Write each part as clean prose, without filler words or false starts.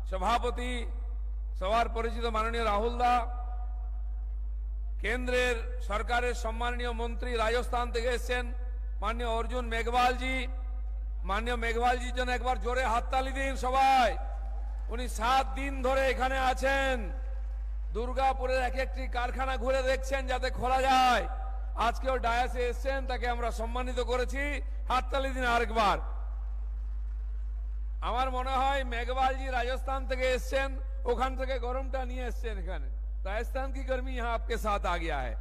সভাপতি, সবার পরিচিত মাননীয় রাহুল দা, কেন্দ্রের সরকারের সম্মানীয় মন্ত্রী রাজস্থান থেকে এসেছেন মাননীয় অর্জুন মেঘওয়াল জি। মাননীয় মেঘওয়াল জির জন্য একবার জোরে হাততালি দিন সবাই। উনি 7 দিন ধরে এখানে আছেন, দুর্গাপুরের এক একটি কারখানা ঘুরে দেখছেন যাতে খোলা যায়। আজকেও ডায়াসে এসেছেন, তাকে আমরা সম্মানিত করেছি। হাততালি দিন আরেকবার। আমার মনে হয় মেঘওয়ালজি রাজস্থান থেকে এসেছেন, ওখান থেকে গরমটা নিয়ে এসেছেন এখানে। রাজস্থান কি গরমি यहाँ आपके साथ आ गया है,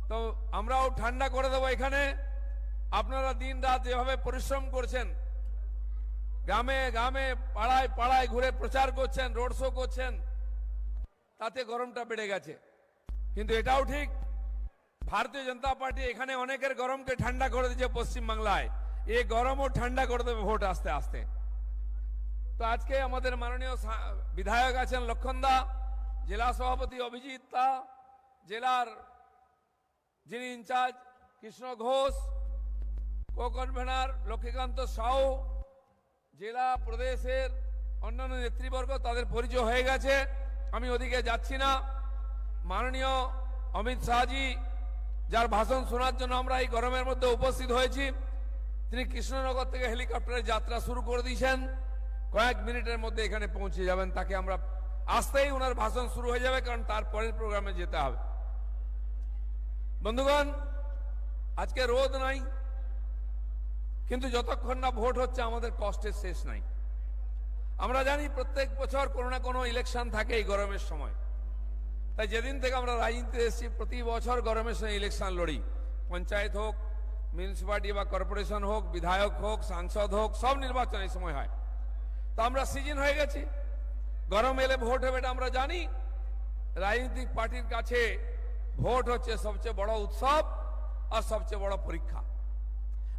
তো আমরাও ঠান্ডা করে দেবো এখানে। আপনারা দিন রাত যেভাবে পরিশ্রম করছেন, গ্রামে গ্রামে পাড়ায় পাড়ায় ঘুরে প্রচার করছেন, রোড শো করছেন, তাতে গরমটা বেড়ে গেছে। কিন্তু এটাও ঠিক, ভারতীয় জনতা পার্টি এখানে অনেকের গরমকে ঠান্ডা করে দিয়েছে পশ্চিমবাংলায়। এই গরমও ঠান্ডা করে দেবে ভোট আসতে আসতে। তো আজকে আমাদের মাননীয় বিধায়ক আছেন লক্ষণ দা, জেলা সভাপতি অভিজিৎ দা, জেলার যিনি in charge Krishna Ghosh, co convener Laxmikant Shaw, জেলা প্রদেশের অন্যান্য নেতৃবর্গ, তাদের পরিচয় হয়ে গেছে, আমি ওদিকে যাচ্ছি না। মাননীয় অমিত শাহজি, যার ভাষণ শোনার জন্য আমরা এই গরমের মধ্যে উপস্থিত হয়েছি, তিনি কৃষ্ণনগর থেকে হেলিকপ্টারের যাত্রা শুরু করে দিয়েছেন। কয়েক মিনিটের মধ্যে এখানে পৌঁছে যাবেন। তাকে আমরা আসতেই ওনার ভাষণ শুরু হয়ে যাবে, কারণ তার পরের প্রোগ্রামে যেতে হবে। বন্ধুগণ, আজকে রোদ নাই, কিন্তু যতক্ষণ না ভোট হচ্ছে আমাদের কষ্টের শেষ নাই। আমরা জানি প্রত্যেক বছর কোনো না কোনো ইলেকশন থাকে এই গরমের সময়। তাই যেদিন থেকে আমরা রাজনীতিতে এসেছি, প্রতি বছর গরমের সময় ইলেকশন লড়ি। পঞ্চায়েত হোক, মিউনিসিপালিটি বা কর্পোরেশন হোক, বিধায়ক হোক, সাংসদ হোক, সব নির্বাচন এই সময় হয়। তো আমরা সিজন হয়ে গেছি, গরম এলে ভোট হবে এটা আমরা জানি। রাজনৈতিক পার্টির কাছে ভোট হচ্ছে সবচেয়ে বড় উৎসব আর সবচেয়ে বড় পরীক্ষা।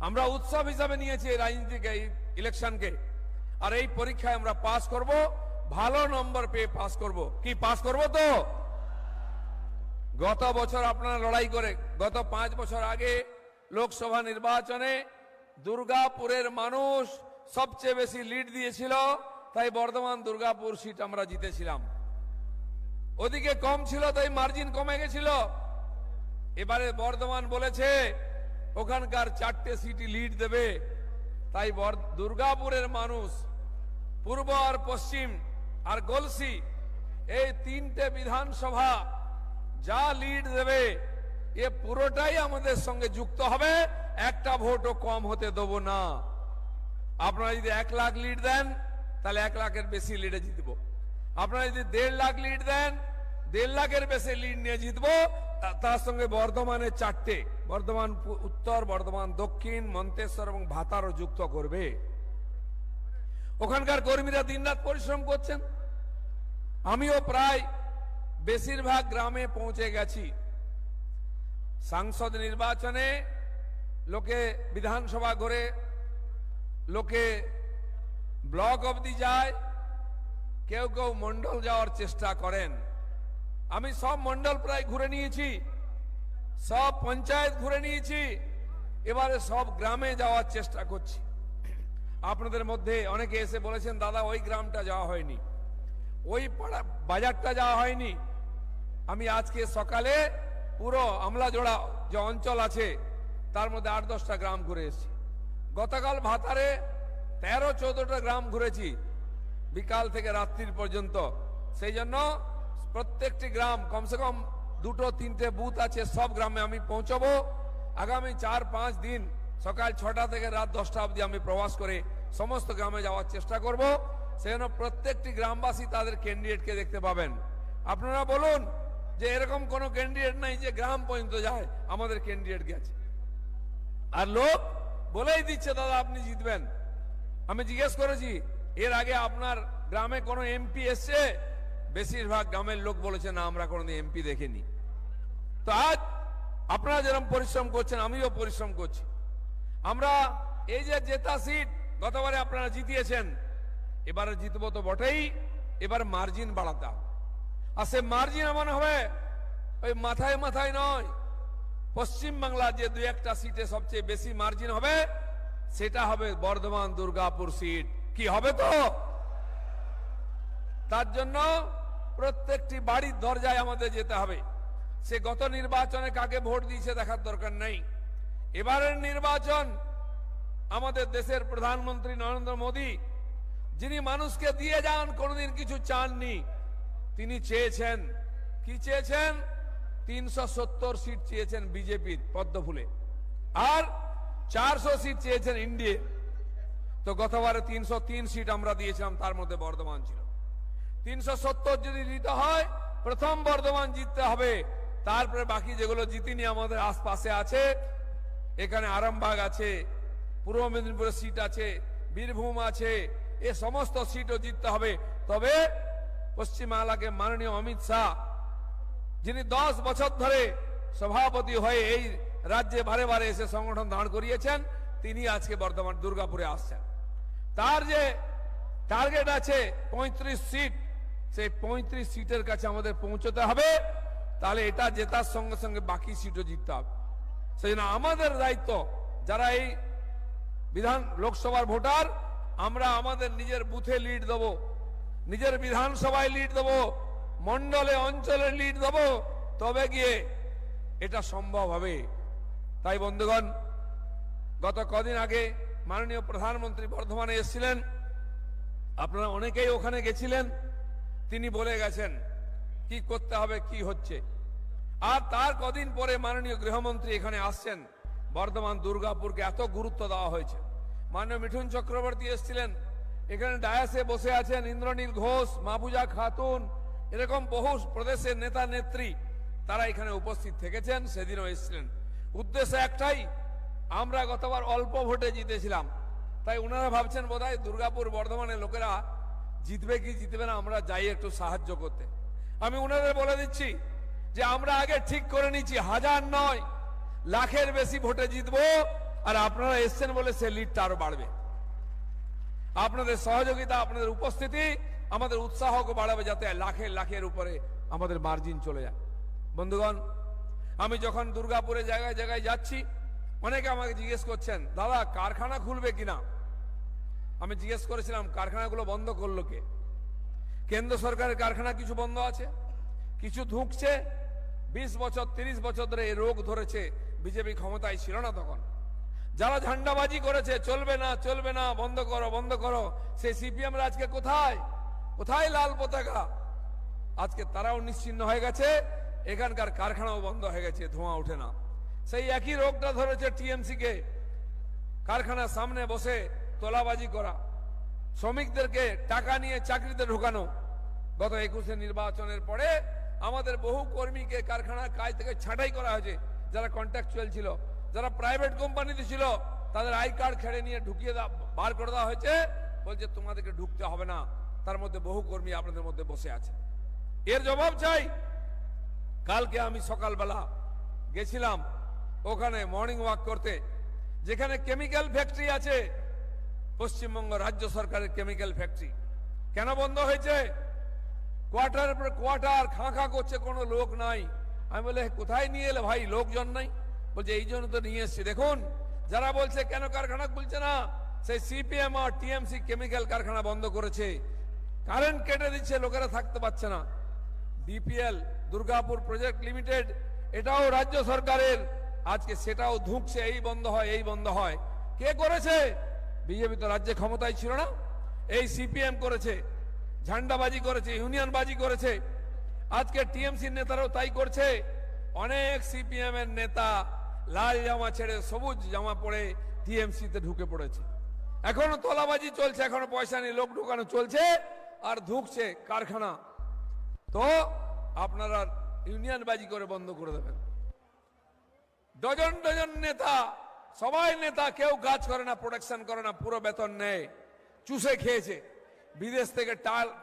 আমরা উৎসব হিসাবে নিয়েছি এই রাজনীতিক এই ইলেকশনকে, আর এই পরীক্ষায় আমরা পাস করব, ভালো নম্বর পেয়ে পাস করব। কি পাস করব? তো গত বছর আপনারা লড়াই করে, গত 5 বছর আগে লোকসভা নির্বাচনে দুর্গাপুরের মানুষ সবচেয়ে বেশি লিড দিয়েছিল, তাই বর্ধমান দুর্গাপুর সিট আমরা জিতেছিলাম। ওদিকে কম ছিল, তাই মার্জিন কমে গেছিল। এবারে বর্ধমান বলেছে ওখানকার 4টে সিটই লিড দেবে, তাই দুর্গাপুরের মানুষ পূর্ব আর পশ্চিম আর গলসি এই 3টে বিধানসভা যা লিড দেবে এ পুরোটাই আমাদের সঙ্গে যুক্ত হবে, একটা ভোটও কম হতে দেব না। আপনারা যদি 1 লাখ লিড দেন তাহলে 1 লাখের বেশি লিডে জিতবো। আপনারা যদি 1.5 লাখ লিড দেন, 1.5 লাখের বেশি লিড নিয়ে জিতবো। তার সঙ্গে বর্ধমানের 4টে, বর্ধমান উত্তর, বর্ধমান দক্ষিণ, মন্তেশ্বর এবং ভাতারও যুক্ত করবে। ওখানকার কর্মীরা দিনরাত পরিশ্রম করছেন। আমিও প্রায় বেশিরভাগ গ্রামে পৌঁছে গেছি। সাংসদ নির্বাচনে লোকে বিধানসভা ঘুরে, লোকে ব্লক অবধি যায়, কেউ কেউ মন্ডল যাওয়ার চেষ্টা করেন। আমি সব মন্ডল প্রায় ঘুরে নিয়েছি, সব পঞ্চায়েত ঘুরে নিয়েছি, এবারে সব গ্রামে যাওয়ার চেষ্টা করছি। আপনাদের মধ্যে অনেকে এসে বলেছেন, দাদা ওই গ্রামটা যাওয়া হয়নি, ওই পাড়া বাজারটা যাওয়া হয়নি। আমি আজকে সকালে পুরো আমলাজোড়া যে অঞ্চল আছে তার মধ্যে 8-10টা গ্রাম ঘুরে এসেছি। গতকাল ভাতারে 13-14টা গ্রাম ঘুরেছি বিকাল থেকে রাত্রির পর্যন্ত। সেই জন্য প্রত্যেকটি গ্রাম কমসে কম 2-3টে বুথ আছে, সব গ্রামে আমি পৌঁছবো। আগামী 4-5 দিন সকাল 6টা থেকে রাত 10টা অবধি আমি প্রবাস করে সমস্ত গ্রামে যাওয়ার চেষ্টা করব। সেই জন্য প্রত্যেকটি গ্রামবাসী তাদের ক্যান্ডিডেটকে দেখতে পাবেন। আপনারা বলুন যে এরকম কোন ক্যান্ডিডেট নাই যে গ্রাম পর্যন্ত যায়, আমাদের ক্যান্ডিডেট গেছে। আর লোক বলেই দিচ্ছে দাদা আপনি জিতবেন। আমি জিজ্ঞেস করেছি এর আগে আপনার গ্রামে কোনো এমপি এসছে, বেশিরভাগ গ্রামের লোক বলেছে না আমরা কোনোদিন এমপি দেখিনি। তো আজ আপনারা যেরকম পরিশ্রম করছেন আমিও পরিশ্রম করছি। আমরা এই যে জেতা সিট গতবারে আপনারা জিতিয়েছেন, এবারে জিতবো তো বটেই, এবার মার্জিন বাড়াতে হবে। আর সে মার্জিন এমন হবে ওই মাথায় মাথায় নয়। পশ্চিম বাংলার যে 2-1টা সিটে সবচেয়ে বেশি মার্জিন হবে সেটা হবে বর্ধমান দুর্গাপুর সিট। কি হবে? তো তার জন্য প্রত্যেকটি বাড়ির দরজায় আমাদের যেতে হবে। সে গত নির্বাচনে কাকে ভোট দিয়েছে দেখার দরকার নেই। এবারের নির্বাচন আমাদের দেশের প্রধানমন্ত্রী নরেন্দ্র মোদী, যিনি মানুষকে দিয়ে যান, কোনোদিন কিছু চাননি। তিনি চেয়েছেন, কি চেয়েছেন? 370 সিট চেয়েছেন বিজেপির পদ্মফুলে, আর 400 সিট চেয়েছেন ইন্ডিয়া। তো গতবারে 303 সিট আমরা দিয়েছিলাম, তার মধ্যে বর্ধমান ছিল। 370 যদি দিতে হয়, প্রথম বর্ধমান জিততে হবে, তারপরে বাকি যেগুলো জিতিনি আমাদের আশপাশে আছে, এখানে আরামবাগ আছে, পূর্ব মেদিনীপুরের সিট আছে, বীরভূম আছে, এ সমস্ত সিটও জিততে হবে। তবে পশ্চিমবাংলাকে মাননীয় অমিত শাহ, যিনি 10 বছর ধরে সভাপতি হয়ে এই রাজ্যে বারে বারে এসে সংগঠন দাঁড় করিয়েছেন, তিনি আজকে বর্ধমান দুর্গাপুরে আসছেন। তার যে টার্গেট আছে 35 সিট, সেই 35 সিটের কাছে আমাদের পৌঁছতে হবে। তাহলে এটা জেতার সঙ্গে সঙ্গে বাকি সিটও জিততে হবে। সেই জন্য আমাদের দায়িত্ব, যারা এই লোকসভার ভোটার, আমরা আমাদের নিজের বুথে লিড দেব, নিজের বিধানসভায় লিড দেব, মন্ডলে অঞ্চলে লিড দেব, তবে গিয়ে এটা সম্ভব হবে। তাই বন্ধুগণ, গত কদিন আগে মাননীয় প্রধানমন্ত্রী বর্ধমানে এসেছিলেন, আপনারা অনেকেই ওখানে গেছিলেন। তিনি বলে গেছেন কি করতে হবে, কি হচ্ছে। আর তার কদিন পরে মাননীয় গৃহমন্ত্রী এখানে আসছেন। বর্ধমান দুর্গাপুরকে এত গুরুত্ব দেওয়া হয়েছে। মাননীয় মিঠুন চক্রবর্তী এসেছিলেন, এখানে ডায়াসে বসে আছেন ইন্দ্রনীল ঘোষ, মাহফুজা খাতুন, এরকম বহু প্রদেশের নেতা নেত্রী, তারা এখানে উপস্থিত থেকেছেন, সেদিনও এসেছিলেন। উদ্দেশ্য একটাই, আমরা গতবার অল্প ভোটে জিতেছিলাম, তাই ওনারা ভাবছেন বোধহয় দুর্গাপুর বর্ধমানের লোকেরা জিতবে কি জিতবে না, আমরা যাই একটু সাহায্য করতে। আমি ওনাদের বলে দিচ্ছি যে আমরা আগে ঠিক করে নিচ্ছি, 1000 নয়, লাখের বেশি ভোটে জিতবো। আর আপনারা এসছেন বলে সে লিডটা আরো বাড়বে। আপনাদের সহযোগিতা, আপনাদের উপস্থিতি আমাদের উৎসাহকে বাড়াবে, যাতে লাখের উপরে আমাদের মার্জিন চলে যায়। বন্ধুগণ, আমি যখন দুর্গাপুরে জায়গায় জায়গায় যাচ্ছি, অনেকে আমাকে জিজ্ঞেস করছেন, দাদা কারখানা খুলবে কিনা। আমি জিজ্ঞেস করেছিলাম, কারখানাগুলো বন্ধ করলো কে? কেন্দ্র সরকারের কারখানা কিছু বন্ধ আছে, কিছু ধুঁকছে। 20 বছর 30 বছর ধরে এই রোগ ধরেছে, বিজেপি ক্ষমতায় ছিল না তখন। যারা ঝান্ডাবাজি করেছে, চলবে না চলবে না, বন্ধ করো বন্ধ করো, সেই সিপিএম আজকে কোথায় কোথায় লাল পতাকা? আজকে তারাও নিশ্চিহ্ন হয়ে গেছে, এখানকার কারখানাও বন্ধ হয়ে গেছে, ধোঁয়া ওঠে না। সেই একই রোগটা ধরেছে টিএমসি কে, কারখানার সামনে বসে তোলাবাজি করা, শ্রমিকদেরকে টাকা নিয়ে চাকরিতে ঢোকানো। গত 21 নির্বাচনের পরে আমাদের বহু কর্মীকে কারখানার কাজ থেকে ছাঁটাই করা হয়েছে, যারা কন্ট্রাকচুয়াল ছিল, যারা প্রাইভেট কোম্পানিতে ছিল, তাদের আই কার্ড খেড়ে নিয়ে ঢুকিয়ে বার করে দেওয়া হয়েছে। বলছে তোমাদেরকে ঢুকতে হবে না। তার মধ্যে বহু কর্মী আপনাদের মধ্যে বসে আছে। এর জবাব চাই। কালকে আমি সকালবেলা গেছিলাম ওখানে মর্নিং ওয়াক করতে, যেখানে কেমিক্যাল ফ্যাক্টরি আছে, পশ্চিমবঙ্গ রাজ্য সরকারের কেমিক্যাল ফ্যাক্টরি। কেন বন্ধ হয়েছে? কোয়ার্টারের পর কোয়ার্টার, খাঁ করছে, কোনো লোক নাই। আমি বলে কোথায় নিয়ে এলে ভাই, লোকজন নাই? বলছে এই জন্য তো নিয়ে এসছি। দেখুন, যারা বলছে কেন কারখানা খুলছে না, সেই সিপিএম আর টিএমসি কেমিক্যাল কারখানা বন্ধ করেছে, কারেন্ট কেটে দিচ্ছে, লোকেরা থাকতে পারছে না। ডিপিএল দুর্গাপুর প্রজেক্ট লিমিটেড, এটাও রাজ্য সরকারের, আজকে সেটাও ধুঁকছে, এই বন্ধ হয় এই বন্ধ হয়। কে করেছে? বিজেপি তো রাজ্যে ক্ষমতায় ছিল না, এই সিপিএম করেছে, ঝান্ডাবাজি করেছে, ইউনিয়নবাজি করেছে। আজকে টিএমসির নেতারাও তাই করছে। অনেক সিপিএম এর নেতা লাল জামা ছেড়ে সবুজ জামা পরে টিএমসি তে ঢুকে পড়েছে। এখনো তোলাবাজি চলছে, এখনো পয়সা নিয়ে লোক ঢুকানো চলছে, আর ধুঁকছে কারখানা। তো আপনারা ইউনিয়নবাজি করে বন্ধ করে দেবেন। ডজন ডজন নেতা, সবাই নেতা, কেউ কাজ করে না, প্রোডাকশন করে না, পুরো বেতন নেয়, চুষে খেয়েছে। বিদেশ থেকে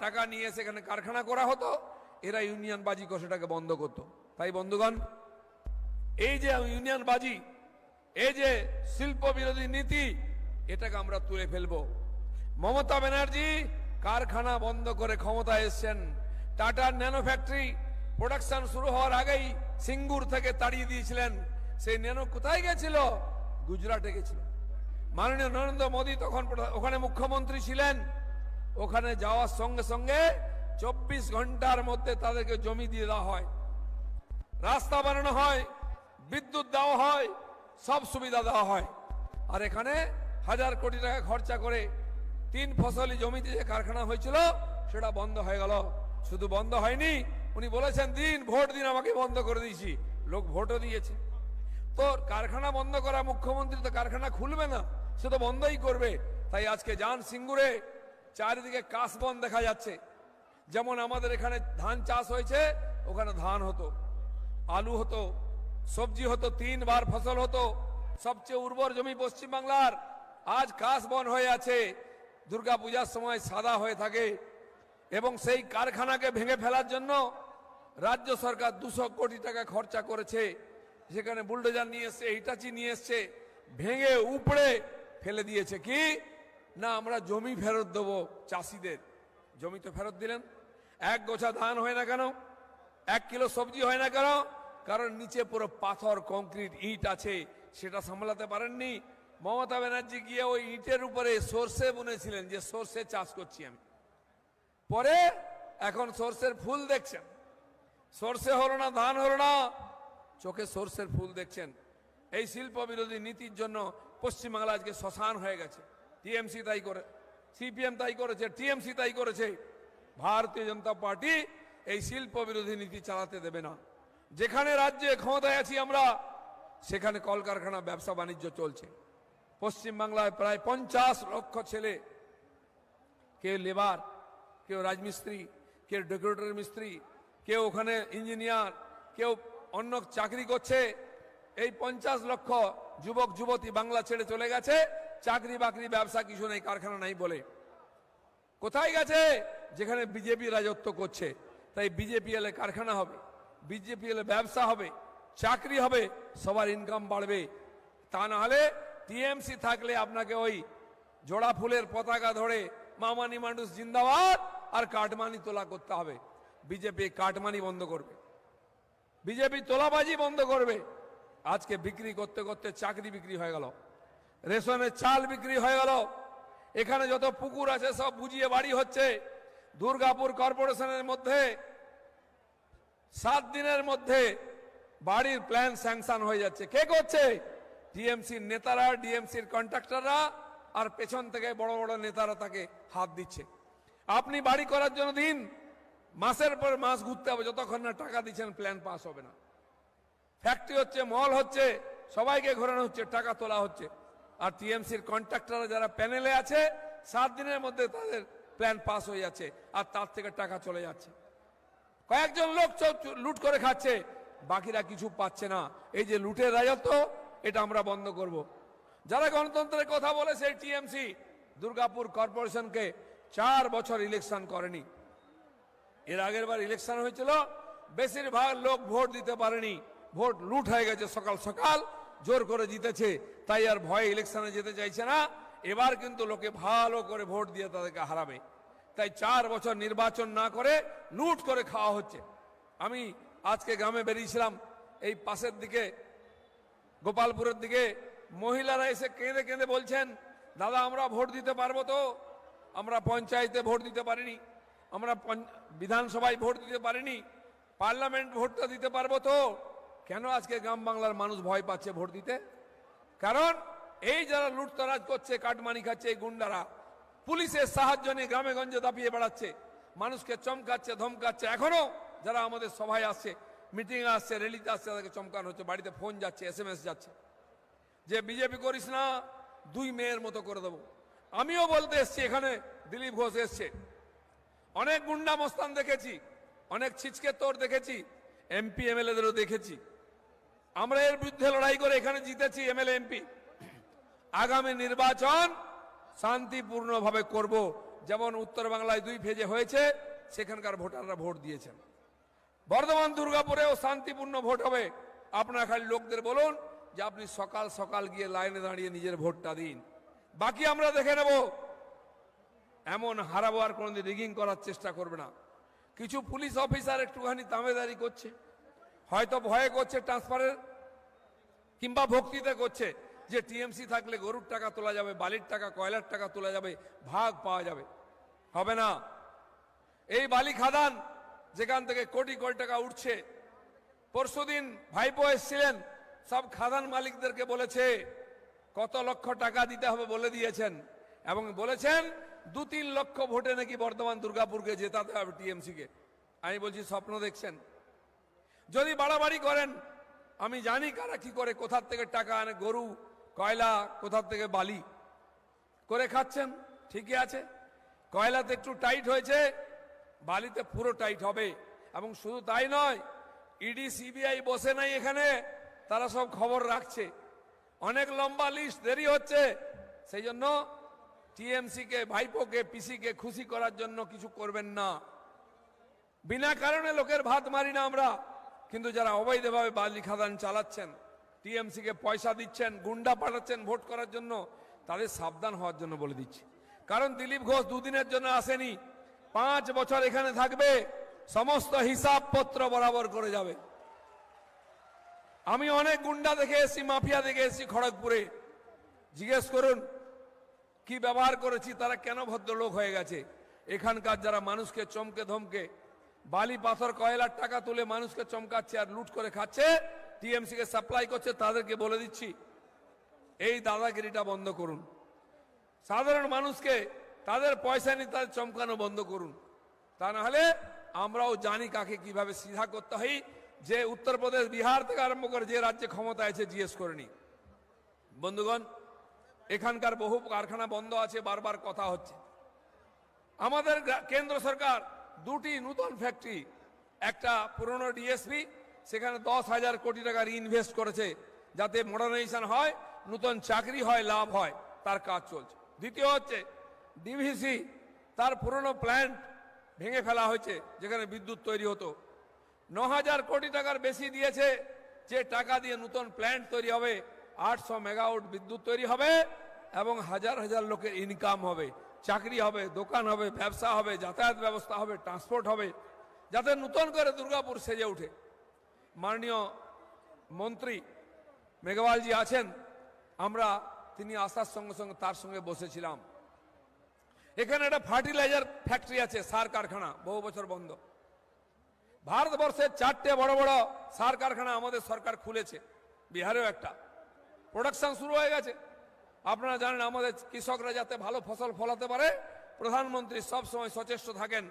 টাকা নিয়ে সেখানে কারখানা করা হতো, এরা ইউনিয়নবাজি করে সেটাকে বন্ধ করতো। তাই বন্ধুগণ, এই যে ইউনিয়নবাজি, এই যে শিল্প বিরোধী নীতি, এটাকে আমরা তুলে ফেলবো। মমতা ব্যানার্জি কারখানা বন্ধ করে ক্ষমতায় এসছেন। টাটার ন্যানো ফ্যাক্টরি প্রোডাকশন শুরু হওয়ার আগেই সিঙ্গুর থেকে তাড়িয়ে দিয়েছিলেন। সেই ন্যানো কোথায় গেছিল? গুজরাটে গেছিল। মাননীয় নরেন্দ্র মোদী তখন ওখানে মুখ্যমন্ত্রী ছিলেন। ওখানে যাওয়ার সঙ্গে সঙ্গে 24 ঘন্টার মধ্যে তাদেরকে জমি দিয়ে দেওয়া হয়, রাস্তা বানানো হয়, বিদ্যুৎ দেওয়া হয়, সব সুবিধা দেওয়া হয়। আর এখানে 1000 কোটি টাকা খরচা করে 3 ফসলি জমিতে যে কারখানা হয়েছিল সেটা বন্ধ হয়ে গেল। শুধু বন্ধ হয়নি, উনি বলেছেন দিন ভোট দিন, আমাকে বন্ধ করে দিয়েছি, লোক ভোটও দিয়েছে। তো কারখানা বন্ধ করা মুখ্যমন্ত্রী তো কারখানা খুলবে না, সে তো বন্ধই করবে। তাই আজকে যান সিঙ্গুরে, চারিদিকে কাশবন দেখা যাচ্ছে। যেমন আমাদের এখানে ধান চাষ হয়েছে, ওখানে ধান হতো, আলু হতো, সবজি হতো, 3 বার ফসল হতো, সবচেয়ে উর্বর জমি পশ্চিমবাংলার, আজ কাশবন হয়ে আছে। দুর্গাপূজার সময় সাদা হয়ে থাকে। এবং সেই কারখানাকে ভেঙে ফেলার জন্য রাজ্য সরকার 200 কোটি টাকা খরচা করেছে। সেখানে বুলডোজার নিয়ে এসছে, হিটাচি নিয়ে এসছে, ভেঙে উপড়ে ফেলে দিয়েছে। কি না, আমরা জমি ফেরত দেবো চাষিদের। জমি তো ফেরত দিলেন, 1 গোছা ধান হয় না কেন, 1 কিলো সবজি হয় না কেন? কারণ নিচে পুরো পাথর, কংক্রিট, ইট আছে, সেটা সামলাতে পারেননি। মমতা ব্যানার্জি গিয়ে ওই ইটের উপরে সর্ষে বুনেছিলেন, যে সর্ষে চাষ করছি আমি। পরে এখন সর্ষের ফুল দেখছেন, সর্ষে হলো না, ধান হলো না, চোখে সর্ষের ফুল দেখছেন। এই শিল্প বিরোধী নীতির জন্য পশ্চিমবাংলা আজকে শ্মশান হয়ে গেছে। টিএমসি তাই করে, সিপিএম তাই করেছে, টিএমসি তাই করেছে। ভারতীয় জনতা পার্টি এই শিল্প বিরোধী নীতি চালাতে দেবে না। যেখানে রাজ্যে ক্ষমতায় আছি আমরা, সেখানে কলকারখানা, ব্যবসা বাণিজ্য চলছে। পশ্চিমবাংলায় প্রায় 50 লক্ষ ছেলে, কেউ লেবার, কেউ রাজমিস্ত্রি, কেউ ডেকোরেটর মিস্ত্রি, কেউ ওখানে ইঞ্জিনিয়ার, কেউ অন্য চাকরি করছে। এই 50 লক্ষ যুবক যুবতী বাংলা ছেড়ে চলে গেছে। চাকরি বাকরি ব্যবসা কিছু নেই, কারখানা নাই বলে। কোথায় গেছে? যেখানে বিজেপি রাজত্ব করছে। তাই বিজেপি এলে কারখানা হবে, বিজেপি এলে ব্যবসা হবে, চাকরি হবে, সবার ইনকাম বাড়বে। তা না হলে টিএমসি থাকলে আপনাকে ওই জোড়া ফুলের পতাকা ধরে মামানি মানুষ জিন্দাবাদ আর কাটমানি তোলা করতে হবে। বিজেপি কাটমানি বন্ধ করবে, বিজেপি তোলাবাজি বন্ধ করবে। আজকে বিক্রি করতে করতে চাকরি বিক্রি হয়ে গেল, রেশনের চাল বিক্রি হয়ে গেল। এখানে যত পুকুর আছে সব বুঝিয়ে বাড়ি হচ্ছে। দুর্গাপুর কর্পোরেশনের মধ্যে 7 দিনের মধ্যে বাড়ির প্ল্যান স্যাংশন হয়ে যাচ্ছে। কে করছে? টিএমসির নেতারা, ডিএমসির কন্ট্রাক্টররা, আর পেছন থেকে বড় বড় নেতারা তাকে হাত দিচ্ছে। আপনি বাড়ি করার জন্য দিন, মাসের পর মাস ঘুরতে হবে, যতক্ষণ না টাকা দিচ্ছেন প্ল্যান পাস হবে না। ফ্যাক্টরি হচ্ছে, মল হচ্ছে, সবাইকে ঘোরানো হচ্ছে, টাকা তোলা হচ্ছে। আর টিএমসির কন্ট্রাক্টররা যারা প্যানেলে আছে, 7 দিনের মধ্যে তাদের প্ল্যান পাস হয়ে যাচ্ছে, আর তার থেকে টাকা চলে যাচ্ছে। কয়েকজন লোক লুট করে খাচ্ছে, বাকিরা কিছু পাচ্ছে না। এই যে লুটের রাজত্ব, এটা আমরা বন্ধ করব। যারা গণতন্ত্রের কথা বলে, সেই টিএমসি দুর্গাপুর কর্পোরেশনকে 4 বছর ইলেকশন করেনি। এর আগের বার ইলেকশন হয়েছিল, বেশিরভাগ লোক ভোট দিতে পারেনি, ভোট লুট হয়ে গেছে। সকাল সকাল জোর করে জিতেছে, তাই আর ভয়ে ইলেকশনে যেতে চাইছে না। এবার কিন্তু লোকে ভালো করে ভোট দিয়ে তাদেরকে হারাবে। তাই 4 বছর নির্বাচন না করে লুট করে খাওয়া হচ্ছে। আমি আজকে গ্রামে বেরিয়েছিলাম, এই পাশের দিকে গোপালপুরের দিকে, মহিলারা এসে কেঁদে কেঁদে বলছেন, দাদা আমরা ভোট দিতে পারবো তো? আমরা পঞ্চায়েতে ভোট দিতে পারিনি, আমরা বিধানসভায় ভোট দিতে পারিনি, পার্লামেন্ট ভোটটা দিতে পারবো তো? কেন আজকে গ্রাম বাংলার মানুষ ভয় পাচ্ছে ভোট দিতে? কারণ এই যারা লুটতরাজ করছে, কাটমানি খাচ্ছে, এই গুন্ডারা পুলিশের সাহায্য নিয়ে গ্রামে গঞ্জে দাপিয়ে বেড়াচ্ছে, মানুষকে চমকাচ্ছে, ধমকাচ্ছে। এখনো যারা আমাদের সভায় আসছে, মিটিং আসছে, র্যালিতে আসছে, তাদেরকে চমকানো হচ্ছে, বাড়িতে ফোন যাচ্ছে, SMS যাচ্ছে যে বিজেপি করিস না, 2 মেয়ের মতো করে দেবো। আমিও বলতে এসছি, এখানে দিলীপ ঘোষ এসছে, অনেক গুন্ডা মস্তান দেখেছি, অনেক ছিচকে তোর দেখেছি, MP MLAদেরও দেখেছি। আমরা এর বিরুদ্ধে লড়াই করে এখানে জিতেছি MLA MP। আগামী নির্বাচন শান্তিপূর্ণভাবে করব। যেমন উত্তর বাংলায় 2 ফেজে হয়েছে, সেখানকার ভোটাররা ভোট দিয়েছেন। বর্ধমান দুর্গাপুরেও শান্তিপূর্ণ ভোট হবে। আপনারা খালি লোকদের বলুন যে আপনি সকাল সকাল গিয়ে লাইনে দাঁড়িয়ে নিজের ভোটটা দিন, বাকি আমরা দেখে নেব। এমন হারাবো, আর কোনদিন রিগিং করার চেষ্টা করবে না। কিছু পুলিশ অফিসার একটুখানি দামেদারি করছে, হয়তো ভয়ে করছে ট্রান্সফারের, কিংবা ভক্তিতে করছে যে টিএমসি থাকলে গরুর টাকা তোলা যাবে, বালির টাকা, কয়লার টাকা তোলা যাবে, ভাগ পাওয়া যাবে। হবে না। এই বালি খাদান যেখান থেকে কোটি কোটি টাকা উঠছে, পরশুদিন ভাইপো এসেছিলেন, সব খাদান মালিকদেরকে বলেছে কত লক্ষ টাকা দিতে হবে বলে দিয়েছেন, এবং বলেছেন 2-3 লক্ষ ভোটে নাকি বর্ধমান দুর্গাপুরকে জেতাতে হবে টিএমসি কে। আমি বলছি স্বপ্ন দেখছেন? যদি বাড়াবাড়ি করেন, আমি জানি কারা কি করে, কোথার থেকে টাকা আনে, গরু কয়লা, কোথার থেকে বালি করে খাচ্ছেন। ঠিকই আছে, কয়লাতে একটু টাইট হয়েছে, বালিতে পুরো টাইট হবে। এবং শুধু তাই নয়, ইডি সিবিআই বসে নাই এখানে, তারা সব খবর রাখছে। অনেক লম্বা লিস্ট, দেরি হচ্ছে। সেই জন্য টিএমসি কে, ভাইপোকে, পিসি কে খুশি করার জন্য কিছু করবেন না। বিনা কারণে লোকের ভাত মারি না আমরা, কিন্তু যারা অবৈধভাবে বালি খাদান চালাচ্ছেন, টিএমসি কে পয়সা দিচ্ছেন, গুন্ডা পাঠাচ্ছেন ভোট করার জন্য, তাদের সাবধান হওয়ার জন্য বলে দিচ্ছি। কারণ দিলীপ ঘোষ দুদিনের জন্য আসেনি, 5 বছর এখানে থাকবে, সমস্ত হিসাবপত্র বরাবর করে যাবে। আমি অনেক গুন্ডা দেখে এসেছি, মাফিয়া দেখে এসেছি খড়গপুরে। জিজ্ঞেস করুন কি ব্যবহার করেছি, তারা কেন ভদ্রলোক হয়ে গেছে। এখানকার যারা মানুষকে চমকে ধমকে বালি পাথর কয়লার টাকা তুলে মানুষকে চমকাচ্ছে আর লুট করে খাচ্ছে, টিএমসি কে সাপ্লাই করছে, তাদেরকে বলে দিচ্ছি এই দাদাগিরিটা বন্ধ করুন। সাধারণ মানুষকে তাদের পয়সা নিয়ে তাদের চমকানো বন্ধ করুন। তা না হলে আমরাও জানি কাকে কিভাবে সিধা করতে হয়। যে উত্তরপ্রদেশ, বিহার থেকে আরম্ভ করে যে রাজ্যে ক্ষমতা আছে জিজ্ঞেস করে নি। বন্ধুগণ, এখানকার বহু কারখানা বন্ধ আছে, বারবার কথা হচ্ছে। আমাদের কেন্দ্র সরকার 2টি নতুন ফ্যাক্টরি, একটা পুরনো ডিএসপি, সেখানে 10,000 কোটি টাকা ইনভেস্ট করেছে যাতে মডার্নাইজেশন হয়, নতুন চাকরি হয়, লাভ হয়, তার কাজ চলছে। দ্বিতীয় হচ্ছে ডিভিসি, তার পুরনো প্ল্যান্ট ভেঙে ফেলা হয়েছে যেখানে বিদ্যুৎ তৈরি হতো। 9,000 কোটি টাকার বেশি দিয়েছে, যে টাকা দিয়ে নতুন প্ল্যান্ট তৈরি হবে, 800 মেগাওয়াট বিদ্যুৎ তৈরি হবে এবং হাজার হাজার লোকের ইনকাম হবে, চাকরি হবে, দোকান হবে, ব্যবসা হবে, যাতায়াত ব্যবস্থা হবে, ট্রান্সপোর্ট হবে, যাতে নতুন করে দুর্গাপুর সেজে ওঠে। মাননীয় মন্ত্রী মেঘওয়ালজি আছেন, আমরা তিনি আসার সঙ্গে সঙ্গে তার সঙ্গে বসেছিলাম। এখানে একটা ফার্টিলাইজার ফ্যাক্টরি আছে, সার কারখানা, বহু বছর বন্ধ। ভারতবর্ষের 4টে বড় বড় সার কারখানা আমাদের সরকার খুলেছে, বিহারেও একটা, প্রোডাকশন শুরু হয়ে গেছে। আপনারা জানেন আমাদের কৃষকরা যাতে ভালো ফসল ফলাতে পারে, প্রধানমন্ত্রী সব সময় সচেষ্ট থাকেন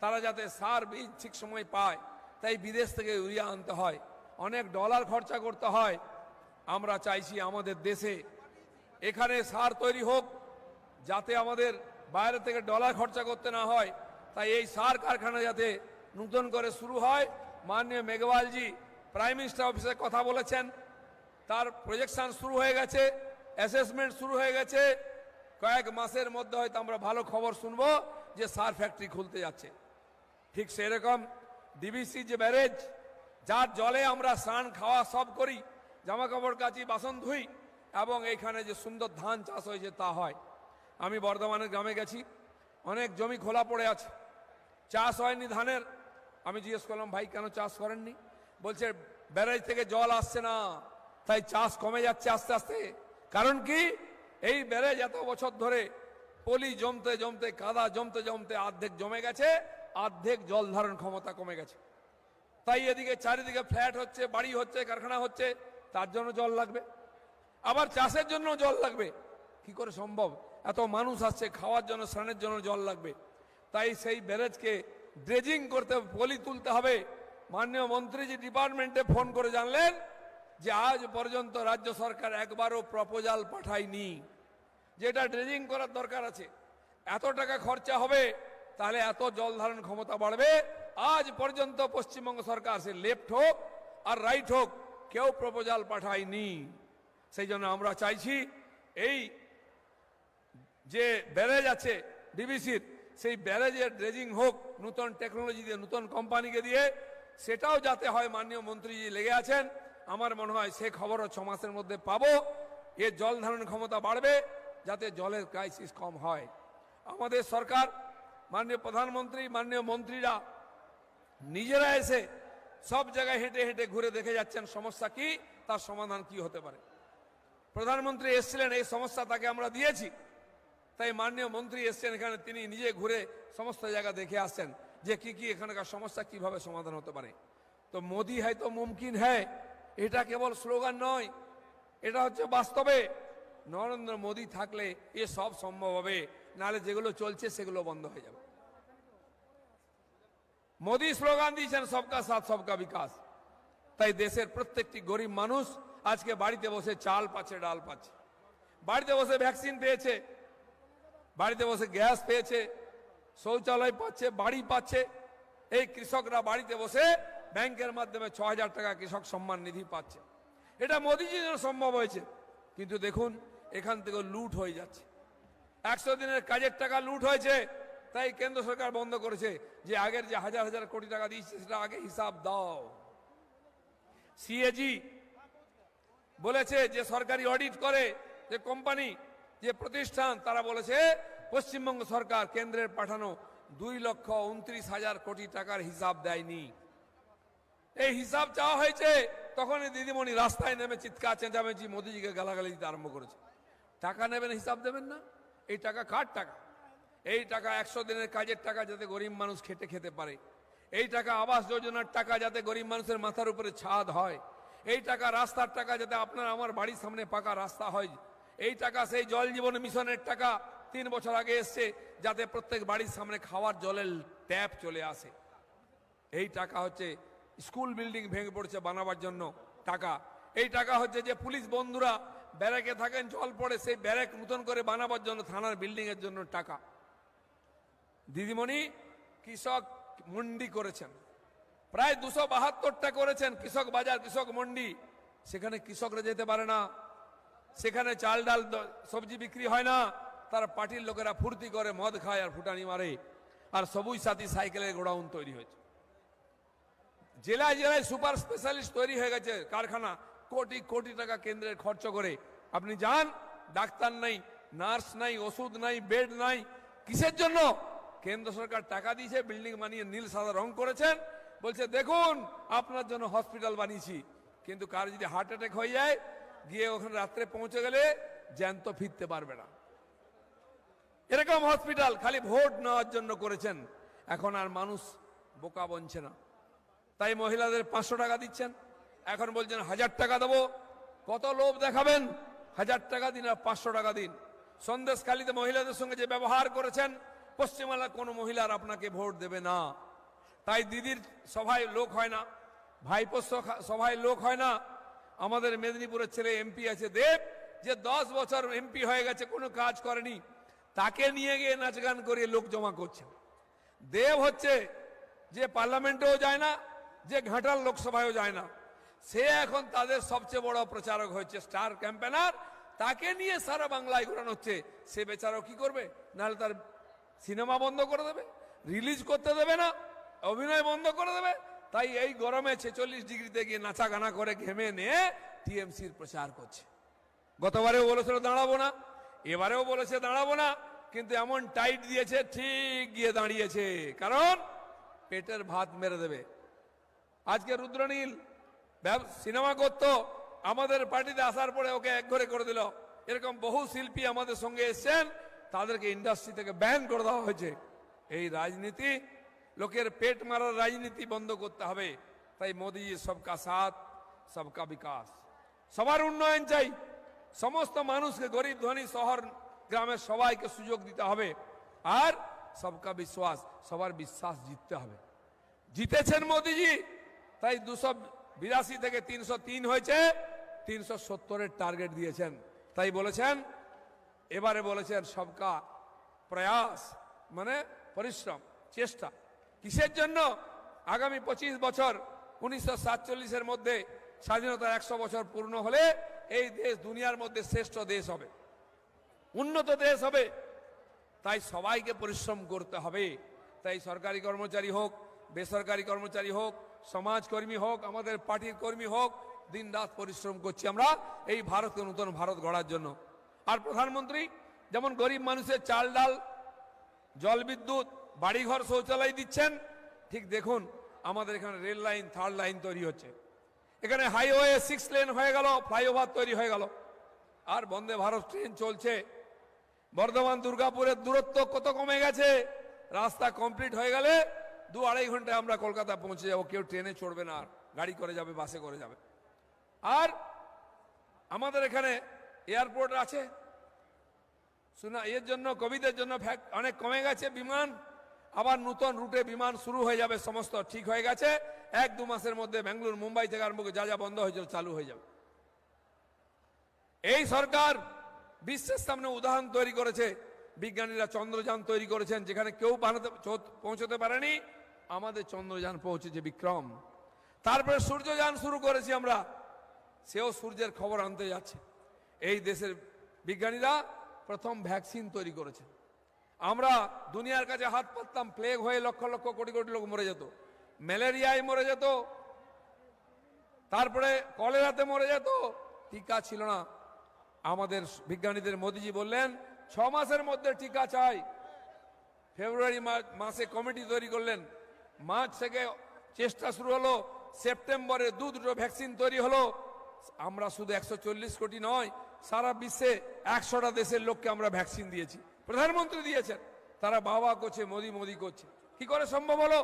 তারা যাতে সার বীজ ঠিক সময় পায়, তাই বিদেশ থেকে ইউরিয়া আনতে হয়, অনেক ডলার খরচা করতে হয়। আমরা চাইছি আমাদের দেশে এখানে সার তৈরি হোক, যাতে আমাদের বাইরে থেকে ডলার খরচা করতে না হয়। তাই এই সার কারখানা যাতে নতুন করে শুরু হয়। মাননীয় মেঘওয়ালজি প্রাইম মিনিস্টার অফিসে কথা বলেছেন, তার প্রজেকশন শুরু হয়ে গেছে, অ্যাসেসমেন্ট শুরু হয়ে গেছে। কয়েক মাসের মধ্যে হয়তো আমরা ভালো খবর শুনবো যে সার ফ্যাক্টরি খুলতে যাচ্ছে। ঠিক সেরকম ডিভিসি যে ব্যারেজ, যার জলে আমরা স্নান, খাওয়া সব করি, জামা কাপড় কাচি, বাসন ধুই, এবং এইখানে যে সুন্দর ধান চাষ হয়েছে তা হয়। আমি বর্ধমানের গ্রামে গেছি, অনেক জমি খোলা পড়ে আছে, চাষ হয়নি ধানের। আমি জিজ্ঞেস করলাম ভাই কেন চাষ করেননি? বলছে ব্যারেজ থেকে জল আসছে না, তাই চাষ কমে যাচ্ছে আস্তে আস্তে। কারণ কি, এই ব্যারেজ এত বছর ধরে পলি জমতে জমতে, কাদা জমতে জমতে অর্ধেক জমে গেছে, অর্ধেক জল ধারণ ক্ষমতা কমে গেছে। তাই এদিকে চারিদিকে ফ্ল্যাট হচ্ছে, বাড়ি হচ্ছে, কারখানা হচ্ছে, তার জন্য জল লাগবে, আবার চাষের জন্য জল লাগবে। কি করে সম্ভব? এত মানুষ আসছে, খাওয়ার জন্য, স্নানের জন্য জল লাগবে। তাই সেই ব্যারেজকে ড্রেজিং করতে হবে, পলি তুলতে হবে। মাননীয় মন্ত্রীজি ডিপার্টমেন্টে ফোন করে জানলেন যে আজ পর্যন্ত রাজ্য সরকার একবারও প্রপোজাল পাঠায়নি, যেটা ড্রেজিং করার দরকার আছে। এত টাকা খরচা হবে, তাহলে এত জল ধারণ ক্ষমতা বাড়বে। আজ পর্যন্ত পশ্চিমবঙ্গ সরকার, সে লেফট হোক আর রাইট হোক, কেউ প্রপোজাল পাঠায়নি। সেই জন্য আমরা চাইছি এই যে ব্যারেজ আছে ডিভিসির, সেই ব্যারেজের ড্রেজিং হোক নতুন টেকনোলজি দিয়ে, নতুন কোম্পানিকে দিয়ে, সেটাও যাতে হয়। মাননীয় মন্ত্রীজি লেগে আছেন, আমার মনে হয় সে খবরও 6 মাসের মধ্যে পাবো। এর জল ধারণ ক্ষমতা বাড়বে, যাতে জলের ক্রাইসিস কম হয়। আমাদের সরকার, মাননীয় প্রধানমন্ত্রী, মাননীয় মন্ত্রীরা নিজেরা এসে সব জায়গায় হেঁটে হেঁটে ঘুরে দেখে যাচ্ছেন সমস্যা কি, তার সমাধান কি হতে পারে। প্রধানমন্ত্রী এসেছিলেন, এই সমস্যা তাকে আমরা দিয়েছি, তাই মাননীয় মন্ত্রী এসছেন এখানে, তিনি নিজে ঘুরে সমস্ত জায়গা দেখে আসছেন। যে কি কি এখানকার সমস্যা কিভাবে সমাধান হতে পারে। তো মোদি হ্যায় তো মুমকিন হ্যায়, এটা কেবল স্লোগান নয়, এটা হচ্ছে বাস্তবে নরেন্দ্র মোদি থাকলে এ সব সম্ভব হবে, নাহলে যেগুলো চলছে সেগুলো বন্ধ হয়ে যাবে। মোদি স্লোগান দিয়েছেন সবকা সাথ সবকা বিকাশ, তাই দেশের প্রত্যেকটি গরিব মানুষ আজকে বাড়িতে বসে চাল পাচ্ছে, ডাল পাচ্ছে, বাড়িতে বসে ভ্যাকসিন পেয়েছে, বাড়িতে বসে গ্যাস পেয়েছে, শৌচালয় পাচ্ছে, বাড়ি পাচ্ছে। এই কৃষকরা বাড়িতে বসে ব্যাংকের মাধ্যমে ৬,০০০ টাকা কৃষক সম্মান নিধি পাচ্ছে। এটা মোদিজির জন্য সম্ভব হয়েছে। কিন্তু দেখুন এখান থেকে লুট হয়ে যাচ্ছে, ১০০ দিনের কাজের টাকা লুট হয়েছে। তাই কেন্দ্র সরকার বন্ধ করেছে যে আগের যে হাজার হাজার কোটি টাকা দিয়েছে সেটা আগে হিসাব দাও। সিএজি বলেছে যে সরকারি অডিট করে যে কোম্পানি, যে প্রতিষ্ঠান, তারা বলেছে পশ্চিমবঙ্গ সরকার কেন্দ্রের পাঠানো ২,২৯,০০০ কোটি টাকার হিসাব দেয়নি। এই হিসাব চাওয়া হয়েছে, তখন দিদিমণি রাস্তায় নেমে চিৎকার চেঁচামেচি মোদিজিকে গালাগালি দিতে আরম্ভ করেছে। টাকা নেবেন, হিসাব দেবেন না। এই টাকা কার টাকা? এই টাকা ১০০ দিনের কাজের টাকা, যাতে গরিব মানুষ খেটে খেতে পারে। এই টাকা আবাস যোজনার টাকা, যাতে গরিব মানুষের মাথার উপরে ছাদ হয়। এই টাকা রাস্তার টাকা, যাতে আপনার আমার বাড়ির সামনে পাকা রাস্তা হয়। এই টাকা সেই জল জীবন মিশনের টাকা, ৩ বছর আগে এসছে, যাতে প্রত্যেক বাড়ির সামনে খাওয়ার জলের ট্যাপ চলে আসে। এই টাকা হচ্ছে স্কুল বিল্ডিং ভেঙে পড়ছে বানাবার জন্য টাকা। এই টাকা হচ্ছে যে পুলিশ বন্ধুরা ব্যারাকে থাকেন, জল পড়ে, সেই ব্যারাক নতুন করে বানাবার জন্য থানার বিল্ডিং এর জন্য টাকা। দিদিমণি কৃষক মন্ডি করেছেন, প্রায় ২৭২টা করেছেন, কৃষক বাজার, কৃষক মন্ডি। সেখানে কৃষকরা যেতে পারে না, সেখানে চাল ডাল সবজি বিক্রি হয় না। তার পার্টির লোকেরা ফুর্তি করে, মদ খায় আর ফুটানি মারে। আর সবুজ সাথী সাইকেলের গোডাউন তৈরি হয়েছে, জেলায় জেলায় সুপার স্পেশালিস্ট তৈরি হয়ে গেছে কারখানা, কোটি কোটি টাকা কেন্দ্রের খরচ করে। আপনি যান, ডাক্তার নাই, নার্স নাই, ওষুধ নাই, বেড নাই। কিসের জন্য? কেন্দ্র সরকার টাকা দিয়েছে, বিল্ডিং বানিয়ে নীল সাদা রং করেছেন, বলছে দেখুন আপনার জন্য হসপিটাল বানিয়েছি। কিন্তু কার যদি হার্ট অ্যাটাক হয়ে যায়, গিয়ে ওখানে রাত্রে পৌঁছে গেলে জ্যান্ত ফিরতে পারবে না। এরকম হসপিটাল খালি ভোট নেওয়ার জন্য করেছেন। এখন আর মানুষ বোকা বনছে না, তাই মহিলাদের ৫০০ টাকা দিচ্ছেন, এখন বলছেন ১০০০ টাকা দেবো। কত লোভ দেখাবেন? ১০০০ টাকা দিন আর ৫০০ টাকা দিন। সন্দেশখালীতে মহিলাদের সঙ্গে যে ব্যবহার করেছেন, পশ্চিমবাংলার কোনো মহিলার আপনাকে ভোট দেবে না। তাই দিদির সভায় লোক হয় না, ভাইপোর সভায় লোক হয় না। আমাদের মেদিনীপুরের ছেলে এমপি আছে দেব, যে ১০ বছর এমপি হয়ে গেছে, কোনো কাজ করেনি, তাকে নিয়ে গিয়ে নাচ গান করিয়ে লোক জমা করছে। দেব হচ্ছে যে পার্লামেন্টেও যায় না, যে ঘাটাল লোকসভায়ও যায় না, সে এখন তাদের সবচেয়ে বড় প্রচারক হয়েছে, স্টার ক্যাম্পেনার। তাকে নিয়ে সারা বাংলায় ঘোরানো হচ্ছে। সে বেচারাও কি করবে? নাহলে তার সিনেমা বন্ধ করে দেবে, রিলিজ করতে দেবে না, অভিনয় বন্ধ করে দেবে। তাই এই গরমে ৪৬ ডিগ্রিতে গিয়ে নাচা গানা করে ঘেমে নিয়ে টিএমসির প্রচার করছে। গতবারেও বলেছিল দাঁড়াবো না, এবারেও বলেছে দাঁড়াবো না, কিন্তু এমন টাইট দিয়েছে, ঠিক গিয়ে দাঁড়িয়েছে, কারণ পেটের ভাত মেরে দেবে। আজকে রুদ্রনীল সিনেমা করতো, আমাদের পার্টিতে আসার পরে ওকে একঘরে করে দিল। এরকম বহু শিল্পী আমাদের সঙ্গে এসছেন, তাদেরকে ইন্ডাস্ট্রি থেকে ব্যান করে দেওয়া হয়েছে। এই রাজনীতি, লোকের পেট মারার রাজনীতি বন্ধ করতে হবে। তাই মোদি সবকা সাথ সবকা বিকাশ, সবার উন্নয়ন চাই। সমস্ত মানুষকে, গরিব ধনী শহর গ্রামের সবাইকে সুযোগ দিতে হবে। আর সবকা বিশ্বাস, সবার বিশ্বাস জিততে হবে। জিতেছেন মোদিজি, তাই ২৮২ থেকে ৩০৩ হয়েছে, ৩৭০-এর টার্গেট দিয়েছেন। তাই বলেছেন, এবারে বলেছেন সবকা প্রয়াস, মানে পরিশ্রম, চেষ্টা। কিসের জন্য? আগামী ২৫ বছর, ১৯৪৭-এর মধ্যে স্বাধীনতার ১০০ বছর পূর্ণ হলে এই দেশ দুনিয়ার মধ্যে শ্রেষ্ঠ দেশ হবে, উন্নত দেশ হবে। তাই সবাইকে পরিশ্রম করতে হবে। তাই সরকারি কর্মচারী হোক, বেসরকারি কর্মচারী হোক, সমাজকর্মী হোক, আমাদের পার্টির কর্মী হোক, দিন রাত পরিশ্রম করছি আমরা এই ভারতকে, নতুন ভারত গড়ার জন্য। আর প্রধানমন্ত্রী যেমন গরিব মানুষের চাল ডাল, জল বিদ্যুৎ, বাড়িঘর, শৌচালয় দিচ্ছেন, ঠিক দেখুন আমাদের এখানে রেল লাইন, 3rd লাইন তৈরি হচ্ছে, এখানে হাইওয়ে 6 লেন হয়ে গেল, ফ্লাইওভার তৈরি হয়ে গেল। আর বন্দে ভারত ট্রেন চলছে। বর্ধমান দুর্গাপুরের দূরত্ব কত কমে গেছে। রাস্তা কমপ্লিট হয়ে গেলে 2-2.5 ঘন্টায় আমরা কলকাতা পৌঁছে যাব, কেউ ট্রেনে চড়বে না, আর গাড়ি করে যাবে, বাসে করে যাবে। আর আমাদের এখানে এয়ারপোর্ট আছে শোনা, এর জন্য কোভিডের জন্য অনেক কমে গেছে বিমান, আবার নতুন রুটে বিমান শুরু হয়ে যাবে, সমস্ত ঠিক হয়ে গেছে। 1-2 মাসের মধ্যে বেঙ্গালুরু, মুম্বাই থেকে আরম্ভ করে যা যা বন্ধ হয়েছিল চালু হয়ে যাবে। এই সরকার বিশ্বের সামনে উদাহরণ তৈরি করেছে। বিজ্ঞানীরা চন্দ্রযান তৈরি করেছেন, যেখানে কেউ পৌঁছতে পারেনি, আমাদের চন্দ্রযান পৌঁছেছে বিক্রম। তারপরে সূর্যযান শুরু করেছি আমরা, সেও সূর্যের খবর আনতে যাচ্ছে। এই দেশের বিজ্ঞানীরা প্রথম ভ্যাকসিন তৈরি করেছে। আমরা দুনিয়ার কাছে হাত পাততাম, প্লেগ হয়ে লক্ষ লক্ষ কোটি কোটি লোক মরে যেত, ম্যালেরিয়ায় মরে যেত, তারপরে কলেরাতে মরে যেত, টিকা ছিল না। আমাদের বিজ্ঞানীদের মোদিজি বললেন 6 মাসের মধ্যে টিকা চাই। ফেব্রুয়ারি মাসে কমিটি তৈরি করলেন, মার্চ থেকে চেষ্টা শুরু হলো, সেপ্টেম্বরে দুটো ভ্যাকসিন তৈরি হলো। আমরা শুধু 140 কোটি নয়, সারা বিশ্বে 100টা দেশের লোককে আমরা ভ্যাকসিন দিয়েছি, প্রধানমন্ত্রী দিয়েছেন। তারা বাবা করছে, মোদি মোদি করছে। কি করে সম্ভব হলো?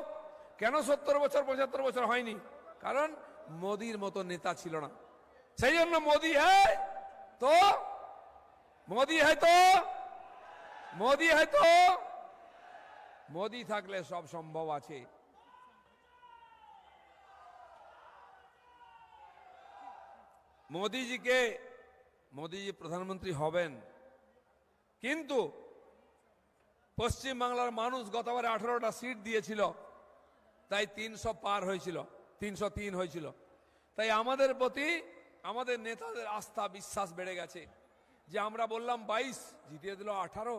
কেন 70 বছর 75 বছর হয়নি? কারণ মোদির মতো নেতা ছিল না। সেই জন্য মোদি হ্যায় তো মোদি হয়তো মোদি হয়তো মোদি থাকলে সব সম্ভব আছে। মোদিজি প্রধানমন্ত্রী হবেন, কিন্তু পশ্চিম বাংলার মানুষ গতবারে 18টা সিট দিয়েছিল, তাই 300 পার হয়েছিল, 303 হয়েছিল। তাই আমাদের প্রতি আমাদের নেতাদের আস্থা বিশ্বাস বেড়ে গেছে, যে আমরা বললাম 22, জিতিয়ে দিল 18।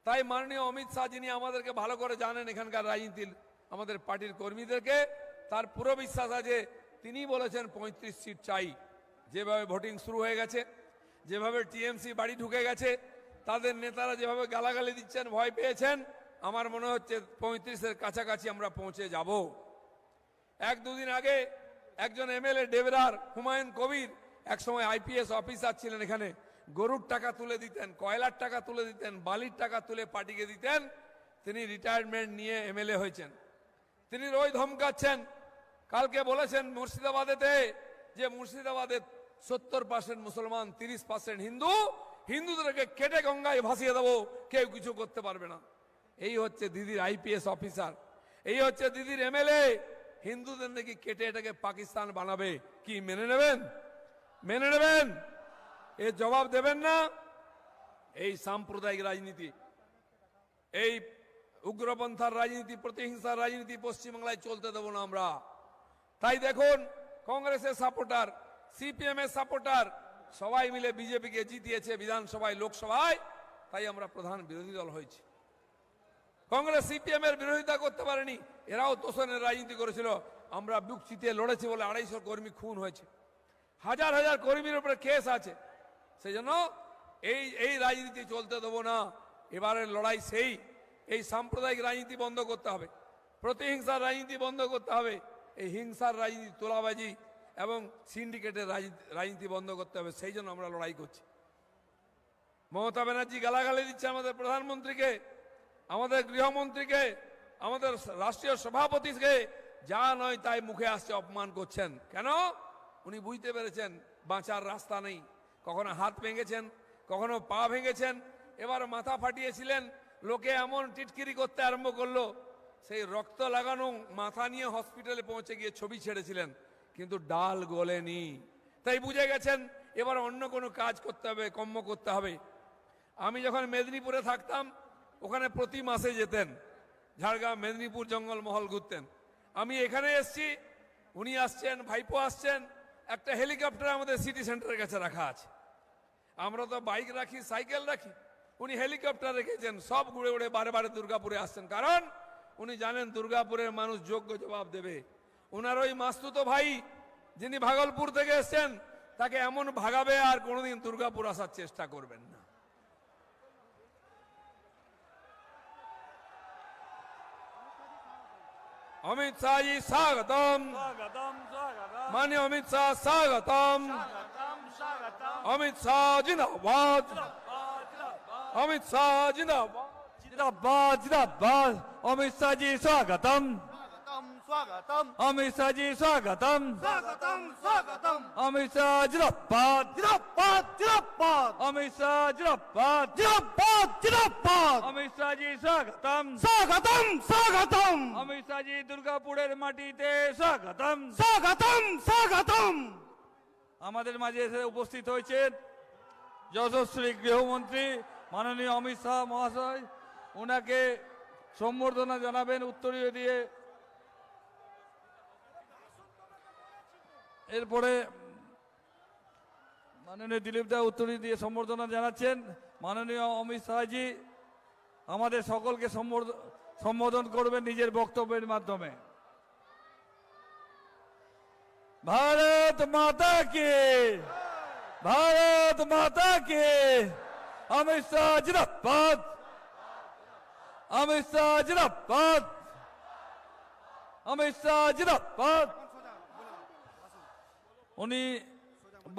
তাই মাননীয় অমিত শাহ, যিনি আমাদেরকে ভালো করে জানেন, এখানকার রাজনীতির আমাদের পার্টির কর্মীদেরকে, তার পুরো বিশ্বাস আছে, তিনি বলেছেন 35 সিট চাই। যেভাবে ভোটিং শুরু হয়ে গেছে, যেভাবে টিএমসি বাড়ি ঢুকে গেছে, তাদের নেতারা যেভাবে গালাগালি দিচ্ছেন, ভয় পেয়েছেন, আমার মনে হচ্ছে 35-এর কাছাকাছি আমরা পৌঁছে যাব। 1-2 দিন আগে একজন এমএলএ ডেবরার হুমায়ুন কবির, একসময় আইপিএস অফিসার ছিলেন, এখানে গরুর টাকা তুলে দিতেন, কয়লার টাকা তুলে দিতেন, বালির টাকা তুলে পার্টিকে দিতেন। তিনি রিটায়ারমেন্ট নিয়ে এমএলএ হয়েছেন। তিনি রোজ ধমকাচ্ছেন। কালকে বলেছেন মুর্শিদাবাদেতে, যে মুর্শিদাবাদে 70% মুসলমান, 30% হিন্দু, হিন্দুদেরকে কেটে গঙ্গায় ভাসিয়ে দেবো, কেউ কিছু করতে পারবে না। এই হচ্ছে দিদির আইপিএস অফিসার, এই হচ্ছে দিদির এমএলএ। হিন্দুদের নাকি কেটে এটাকে পাকিস্তান বানাবে। কি মেনে নেবেন? মেনে নেবেন? এর জবাব দেবেন না? এই সাম্প্রদায়িক রাজনীতি, এই উগ্রপন্থার রাজনীতি, প্রতিহিংসার রাজনীতি পশ্চিমবাংলায় চলতে দেব না আমরা। তাই দেখুন, কংগ্রেসের সাপোর্টার, সিপিএম এর সাপোর্টার সবাই মিলে বিজেপিকে জিতিয়েছে বিধানসভায়, লোকসভায়। তাই আমরা প্রধান বিরোধী দল হয়েছি। কংগ্রেস সিপিএম এর বিরোধিতা করতে পারেনি, এরাও তোষণের রাজনীতি করেছিল। আমরা বুক চিতিয়ে লড়েছি বলে 250 কর্মী খুন হয়েছে, হাজার হাজার কর্মীর উপরে কেস আছে। সেই জন্য এই রাজনীতি চলতে দেবো না। এবারের লড়াই এই সাম্প্রদায়িক রাজনীতি বন্ধ করতে হবে, প্রতিহিংসার রাজনীতি বন্ধ করতে হবে, এই হিংসার রাজনীতি, তোলাবাজি এবং সিন্ডিকেটের রাজনীতি বন্ধ করতে হবে। সেই জন্য আমরা লড়াই করছি। মমতা ব্যানার্জি গালাগালি দিচ্ছে আমাদের প্রধানমন্ত্রীকে, আমাদের গৃহমন্ত্রীকে, আমাদের রাষ্ট্রীয় সভাপতিকে, যা নয় তাই মুখে আসছে অপমান করছেন। কেন? উনি বুঝতে পেরেছেন বাঁচার রাস্তা নেই। কখনো হাত ভেঙেছেন, কখনো পা ভেঙেছেন, এবার মাথা ফাটিয়েছিলেন। লোকে এমন টিটকিরি করতে আরম্ভ করলো, সেই রক্ত লাগানো মাথা নিয়ে হসপিটালে পৌঁছে গিয়ে ছবি ছেড়েছিলেন, কিন্তু ডাল গলেনি। তাই বুঝে গেছেন এবার অন্য কোনো কাজ করতে হবে, কর্ম করতে হবে। আমি যখন মেদিনীপুরে থাকতাম, ওখানে প্রতি মাসে যেতেন, ঝাড়গ্রাম, মেদিনীপুর জঙ্গলমহল ঘুরতেন। আমি এখানে এসছি, উনি আসছেন, ভাইপো আসছেন, একটা হেলিকপ্টার আমাদের সিটি সেন্টারের কাছে রাখা আছে। আমরা তো বাইক রাখি, সাইকেল রাখি, উনি হেলিকপ্টার রেখেছেন। সব ঘুরে ঘুরে বারে বারে দুর্গাপুরে আসছেন, কারণ উনি জানেন দুর্গাপুরের মানুষ যোগ্য জবাব দেবে। ওনার ওই মাস্তুতো ভাই যিনি ভাগলপুর থেকে এসছেন, তাকে এমন ভাগাবে আর কোনোদিন দুর্গাপুর আসার চেষ্টা করবেন না। अमित शाह जी स्वागतम, माननीय अमित शाह स्वागतम, अमित शाह जिंदाबाद, अमित शाह जिंदाबाद। जिंदाबाद जिंदाबाद। अमित शाह जी स्वागतम। स्वागतम अमित शाह जी स्वागतम। स्वागतम स्वागतम अमित शाह जिंदाबाद। जिंदाबाद जिंदाबाद अमित शाह जिंदाबाद। जिंदाबाद जिंदाबाद अमित शाह जी स्वागतम। स्वागतम स्वागतम अमित शाह जी দুর্গাপুরের মাটিতে স্বাগতম। स्वागतम स्वागतम আমাদের মাঝে এসে উপস্থিত হয়েছেন যশস্বী গৃহমন্ত্রী মাননীয় অমিত শাহ মহাশয়। ওনাকে সম্বর্ধনা জানাবেন উত্তরীয় দিয়ে। এরপরে মাননীয় দিলীপ দা উত্তরীয় দিয়ে সম্বর্ধনা জানাচ্ছেন। মাননীয় অমিত শাহজি আমাদের সকলকে সম্বোধন করবেন নিজের বক্তব্যের মাধ্যমে। भारत माता की, भारत माता की। अमित शाह जिंदाबाद, अमित शाह जिंदाबाद, अमित शाह जिंदाबाद। উনি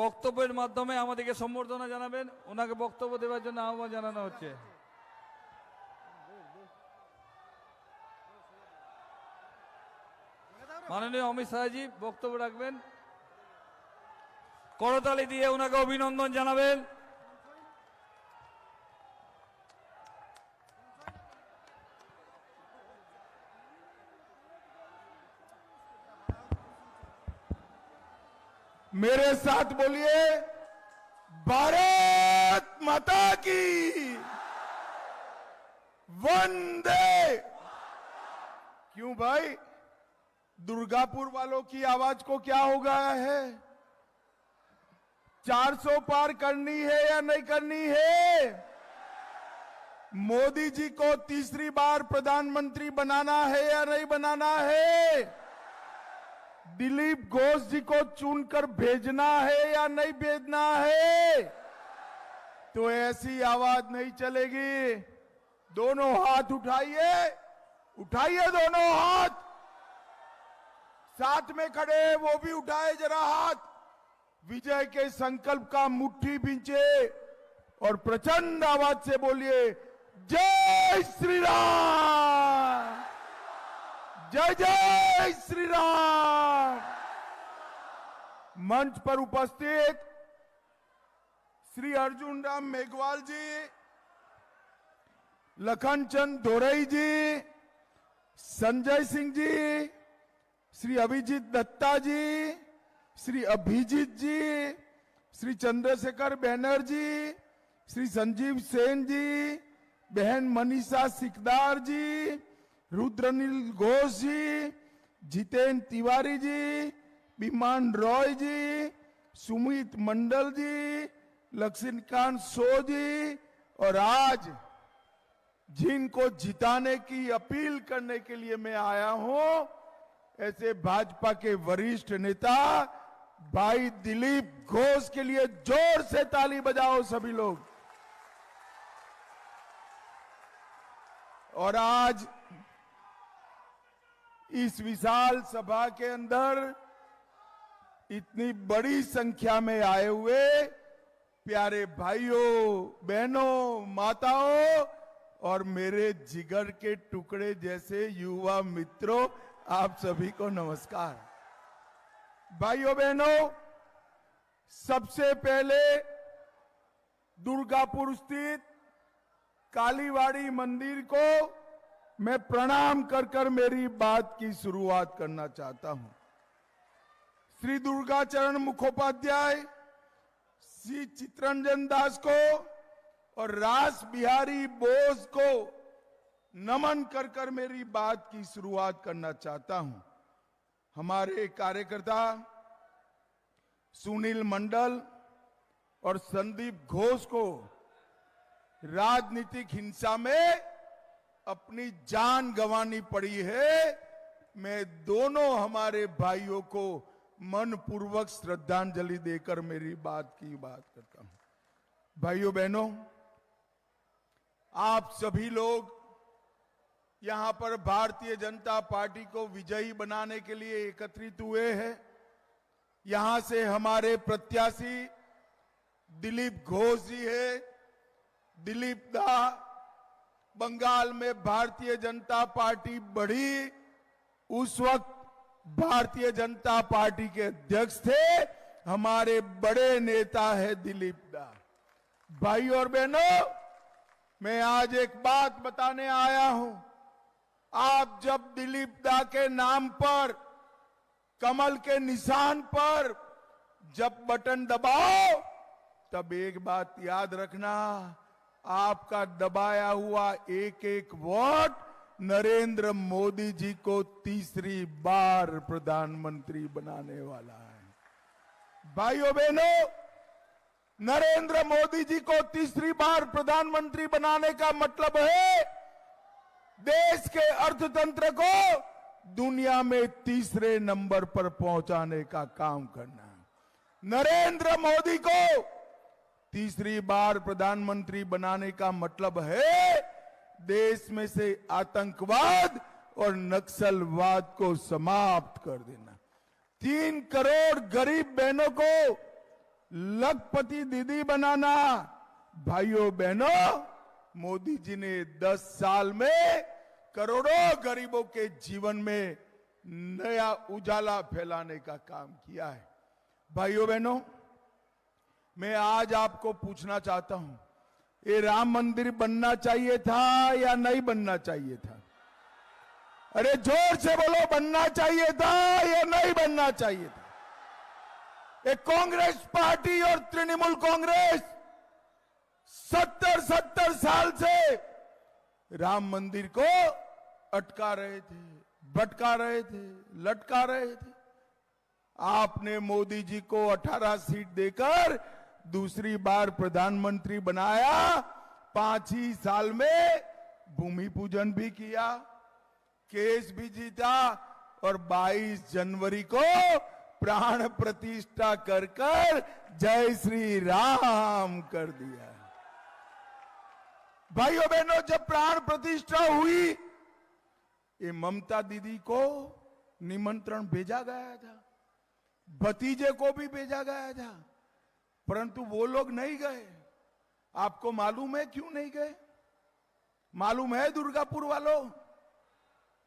বক্তব্যের মাধ্যমে আমাদেরকে সম্বর্ধনা জানাবেন। ওনাকে বক্তব্য দেওয়ার জন্য আহ্বান জানানো হচ্ছে। মাননীয় অমিত শাহজি বক্তব্য রাখবেন। করতালি দিয়ে ওনাকে অভিনন্দন জানাবেন। मेरे साथ बोलिए भारत माता की वंदे। क्यों भाई, दुर्गापुर वालों की आवाज को क्या हो गया है? 400 पार करनी है या नहीं करनी है? मोदी जी को तीसरी बार प्रधानमंत्री बनाना है या नहीं बनाना है? दिलीप घोष जी को चुनकर भेजना है या नहीं भेजना है? तो ऐसी आवाज नहीं चलेगी। दोनों हाथ उठाइए, उठाइए दोनों हाथ। साथ में खड़े वो भी उठाए जरा हाथ। विजय के संकल्प का मुट्ठी बींचे और प्रचंड आवाज से बोलिए जय श्री राम, जय जय श्री राम। मंच पर उपस्थित श्री अर्जुन राम मेघवाल जी, लखन चंद दोरई जी, संजय सिंह जी, श्री अभिजीत दत्ता जी, श्री अभिजीत जी, श्री चंद्रशेखर बैनर्जी, श्री संजीव सेन जी, बहन मनीषा सिकदार जी, रुद्रनील घोष जी, जितेंद्र तिवारी जी, विमान रॉय जी, सुमित मंडल जी, लक्ष्मीकांत सो जी, और आज जिनको जिताने की अपील करने के लिए मैं आया हूं, ऐसे भाजपा के वरिष्ठ नेता भाई दिलीप घोष के लिए जोर से ताली बजाओ सभी लोग। और आज इस विशाल सभा के अंदर इतनी बड़ी संख्या में आए हुए प्यारे भाइयों, बहनों, माताओं और मेरे जिगर के टुकड़े जैसे युवा मित्रों, आप सभी को नमस्कार। भाइयों बहनों, सबसे पहले दुर्गापुर स्थित कालीवाड़ी मंदिर को मैं प्रणाम कर कर मेरी बात की शुरुआत करना चाहता हूं। श्री दुर्गाचरण मुखोपाध्याय, श्री चित्तरंजन दास को और रास बिहारी बोस को नमन कर कर मेरी बात की शुरुआत करना चाहता हूं। हमारे कार्यकर्ता सुनील मंडल और संदीप घोष को राजनीतिक हिंसा में अपनी जान गंवानी पड़ी है। मैं दोनों हमारे भाइयों को मनपूर्वक श्रद्धांजलि देकर मेरी बात करता हूं। भाइयों बहनों, आप सभी लोग यहां पर भारतीय जनता पार्टी को विजयी बनाने के लिए एकत्रित हुए हैं। यहां से हमारे प्रत्याशी दिलीप घोष जी है। दिलीप दा बंगाल में भारतीय जनता पार्टी बढ़ी, उस वक्त भारतीय जनता पार्टी के अध्यक्ष थे हमारे बड़े नेता है दिलीप दा। भाई और बहनों, मैं आज एक बात बताने आया हूं। आप जब दिलीप दा के नाम पर, कमल के निशान पर जब बटन दबाओ, तब एक बात याद रखना, आपका दबाया हुआ एक एक वोट नरेंद्र मोदी जी को तीसरी बार प्रधानमंत्री बनाने वाला है। भाइयों बहनों, नरेंद्र मोदी जी को तीसरी बार प्रधानमंत्री बनाने का मतलब है देश के अर्थतंत्र को दुनिया में तीसरे नंबर पर पहुंचाने का काम करना। नरेंद्र मोदी को तीसरी बार प्रधानमंत्री बनाने का मतलब है देश में से आतंकवाद और नक्सलवाद को समाप्त कर देना। 3 करोड़ गरीब बहनों को लखपति दीदी बनाना। भाइयों बहनों, मोदी जी ने 10 साल में करोड़ों गरीबों के जीवन में नया उजाला फैलाने का काम किया है। भाइयों बहनों, मैं आज आपको पूछना चाहता हूं, ये राम मंदिर बनना चाहिए था या नहीं बनना चाहिए था? अरे जोर से बोलो, बनना चाहिए था या नहीं बनना चाहिए था? एक कांग्रेस पार्टी और तृणमूल कांग्रेस 70 साल से राम मंदिर को अटका रहे थे, भटका रहे थे, लटका रहे थे। आपने मोदी जी को 18 सीट देकर दूसरी बार प्रधानमंत्री बनाया। 5 ही साल में भूमि पूजन भी किया, केस भी जीता और 22 जनवरी को प्राण प्रतिष्ठा कर जय श्री राम कर दिया। भाइयों बहनों, जब प्राण प्रतिष्ठा हुई, ये ममता दीदी को निमंत्रण भेजा गया था, भतीजे को भी भेजा गया था, परंतु वो लोग नहीं गए। आपको मालूम है क्यों नहीं गए? मालूम है दुर्गापुर वालों?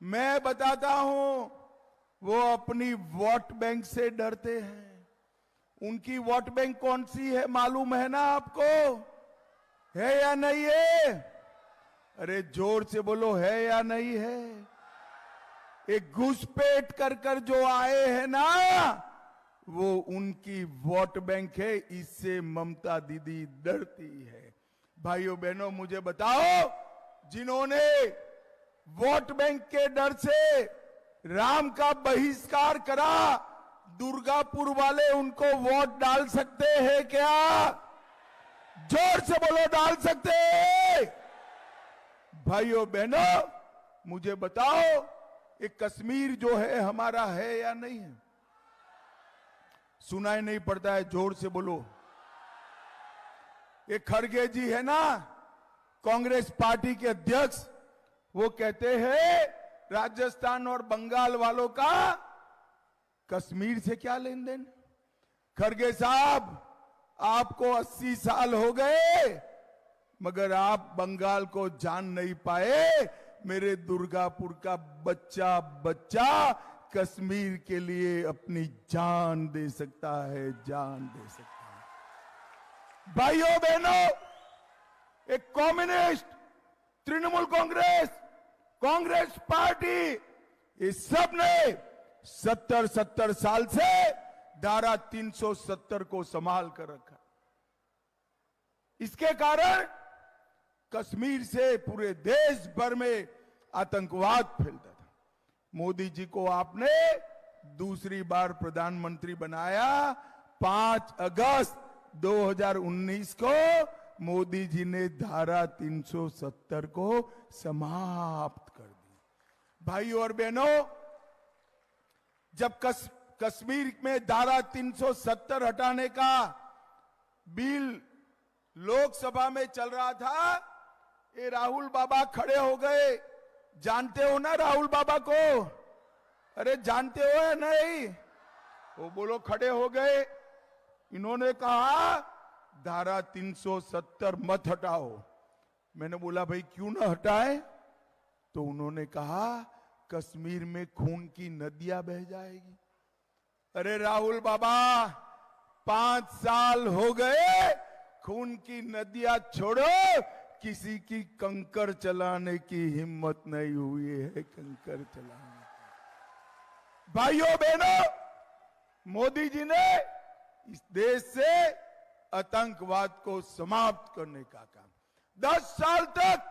मैं बताता हूं, वो अपनी वोट बैंक से डरते हैं। उनकी वोट बैंक कौन सी है मालूम है ना आपको? है या नहीं है? अरे जोर से बोलो, है या नहीं है? एक घुसपैठ कर जो आए हैं ना, वो उनकी वोट बैंक है। इससे ममता दीदी डरती है। भाइयों बहनों, मुझे बताओ, जिन्होंने वोट बैंक के डर से राम का बहिष्कार करा, दुर्गापुर वाले उनको वोट डाल सकते हैं क्या? जोर से बोलो, डाल सकते हैं? भाइयों बहनों, मुझे बताओ, ये कश्मीर जो है हमारा है या नहीं है? सुनाई नहीं पड़ता है, जोर से बोलो। ये खड़गे जी है ना, कांग्रेस पार्टी के अध्यक्ष, वो कहते हैं राजस्थान और बंगाल वालों का कश्मीर से क्या लेन देन? खड़गे साहब, आपको 80 साल हो गए, मगर आप बंगाल को जान नहीं पाए। मेरे दुर्गापुर का बच्चा बच्चा कश्मीर के लिए अपनी जान दे सकता है, जान दे सकता है। भाइयों बहनों, एक कम्युनिस्ट, तृणमूल कांग्रेस, कांग्रेस पार्टी, ये सब ने 70 साल से धारा 370 को संभाल कर रखा। इसके कारण कश्मीर से पूरे देश भर में आतंकवाद फैलता था। मोदी जी को आपने दूसरी बार प्रधानमंत्री बनाया। 5 अगस्त 2019 को मोदी जी ने धारा 370 को समाप्त कर दी। भाइयों और बहनों, जब कश्मीर में धारा 370 हटाने का बिल लोकसभा में चल रहा था, ये राहुल बाबा खड़े हो गए। जानते हो ना राहुल बाबा को? अरे जानते हो या नहीं? वो बोलो खड़े हो गए। इन्होंने कहा धारा 370 मत हटाओ, मैंने बोला भाई क्यों ना हटाए? तो उन्होंने कहा कश्मीर में खून की नदियां बह जाएगी। अरे राहुल बाबा, 5 साल हो गए, खून की नदियां छोड़ो, किसी की कंकर चलाने की हिम्मत नहीं हुई है, कंकर चलाने की। भाइयों बहनों, मोदी जी ने इस देश से आतंकवाद को समाप्त करने का काम, 10 साल तक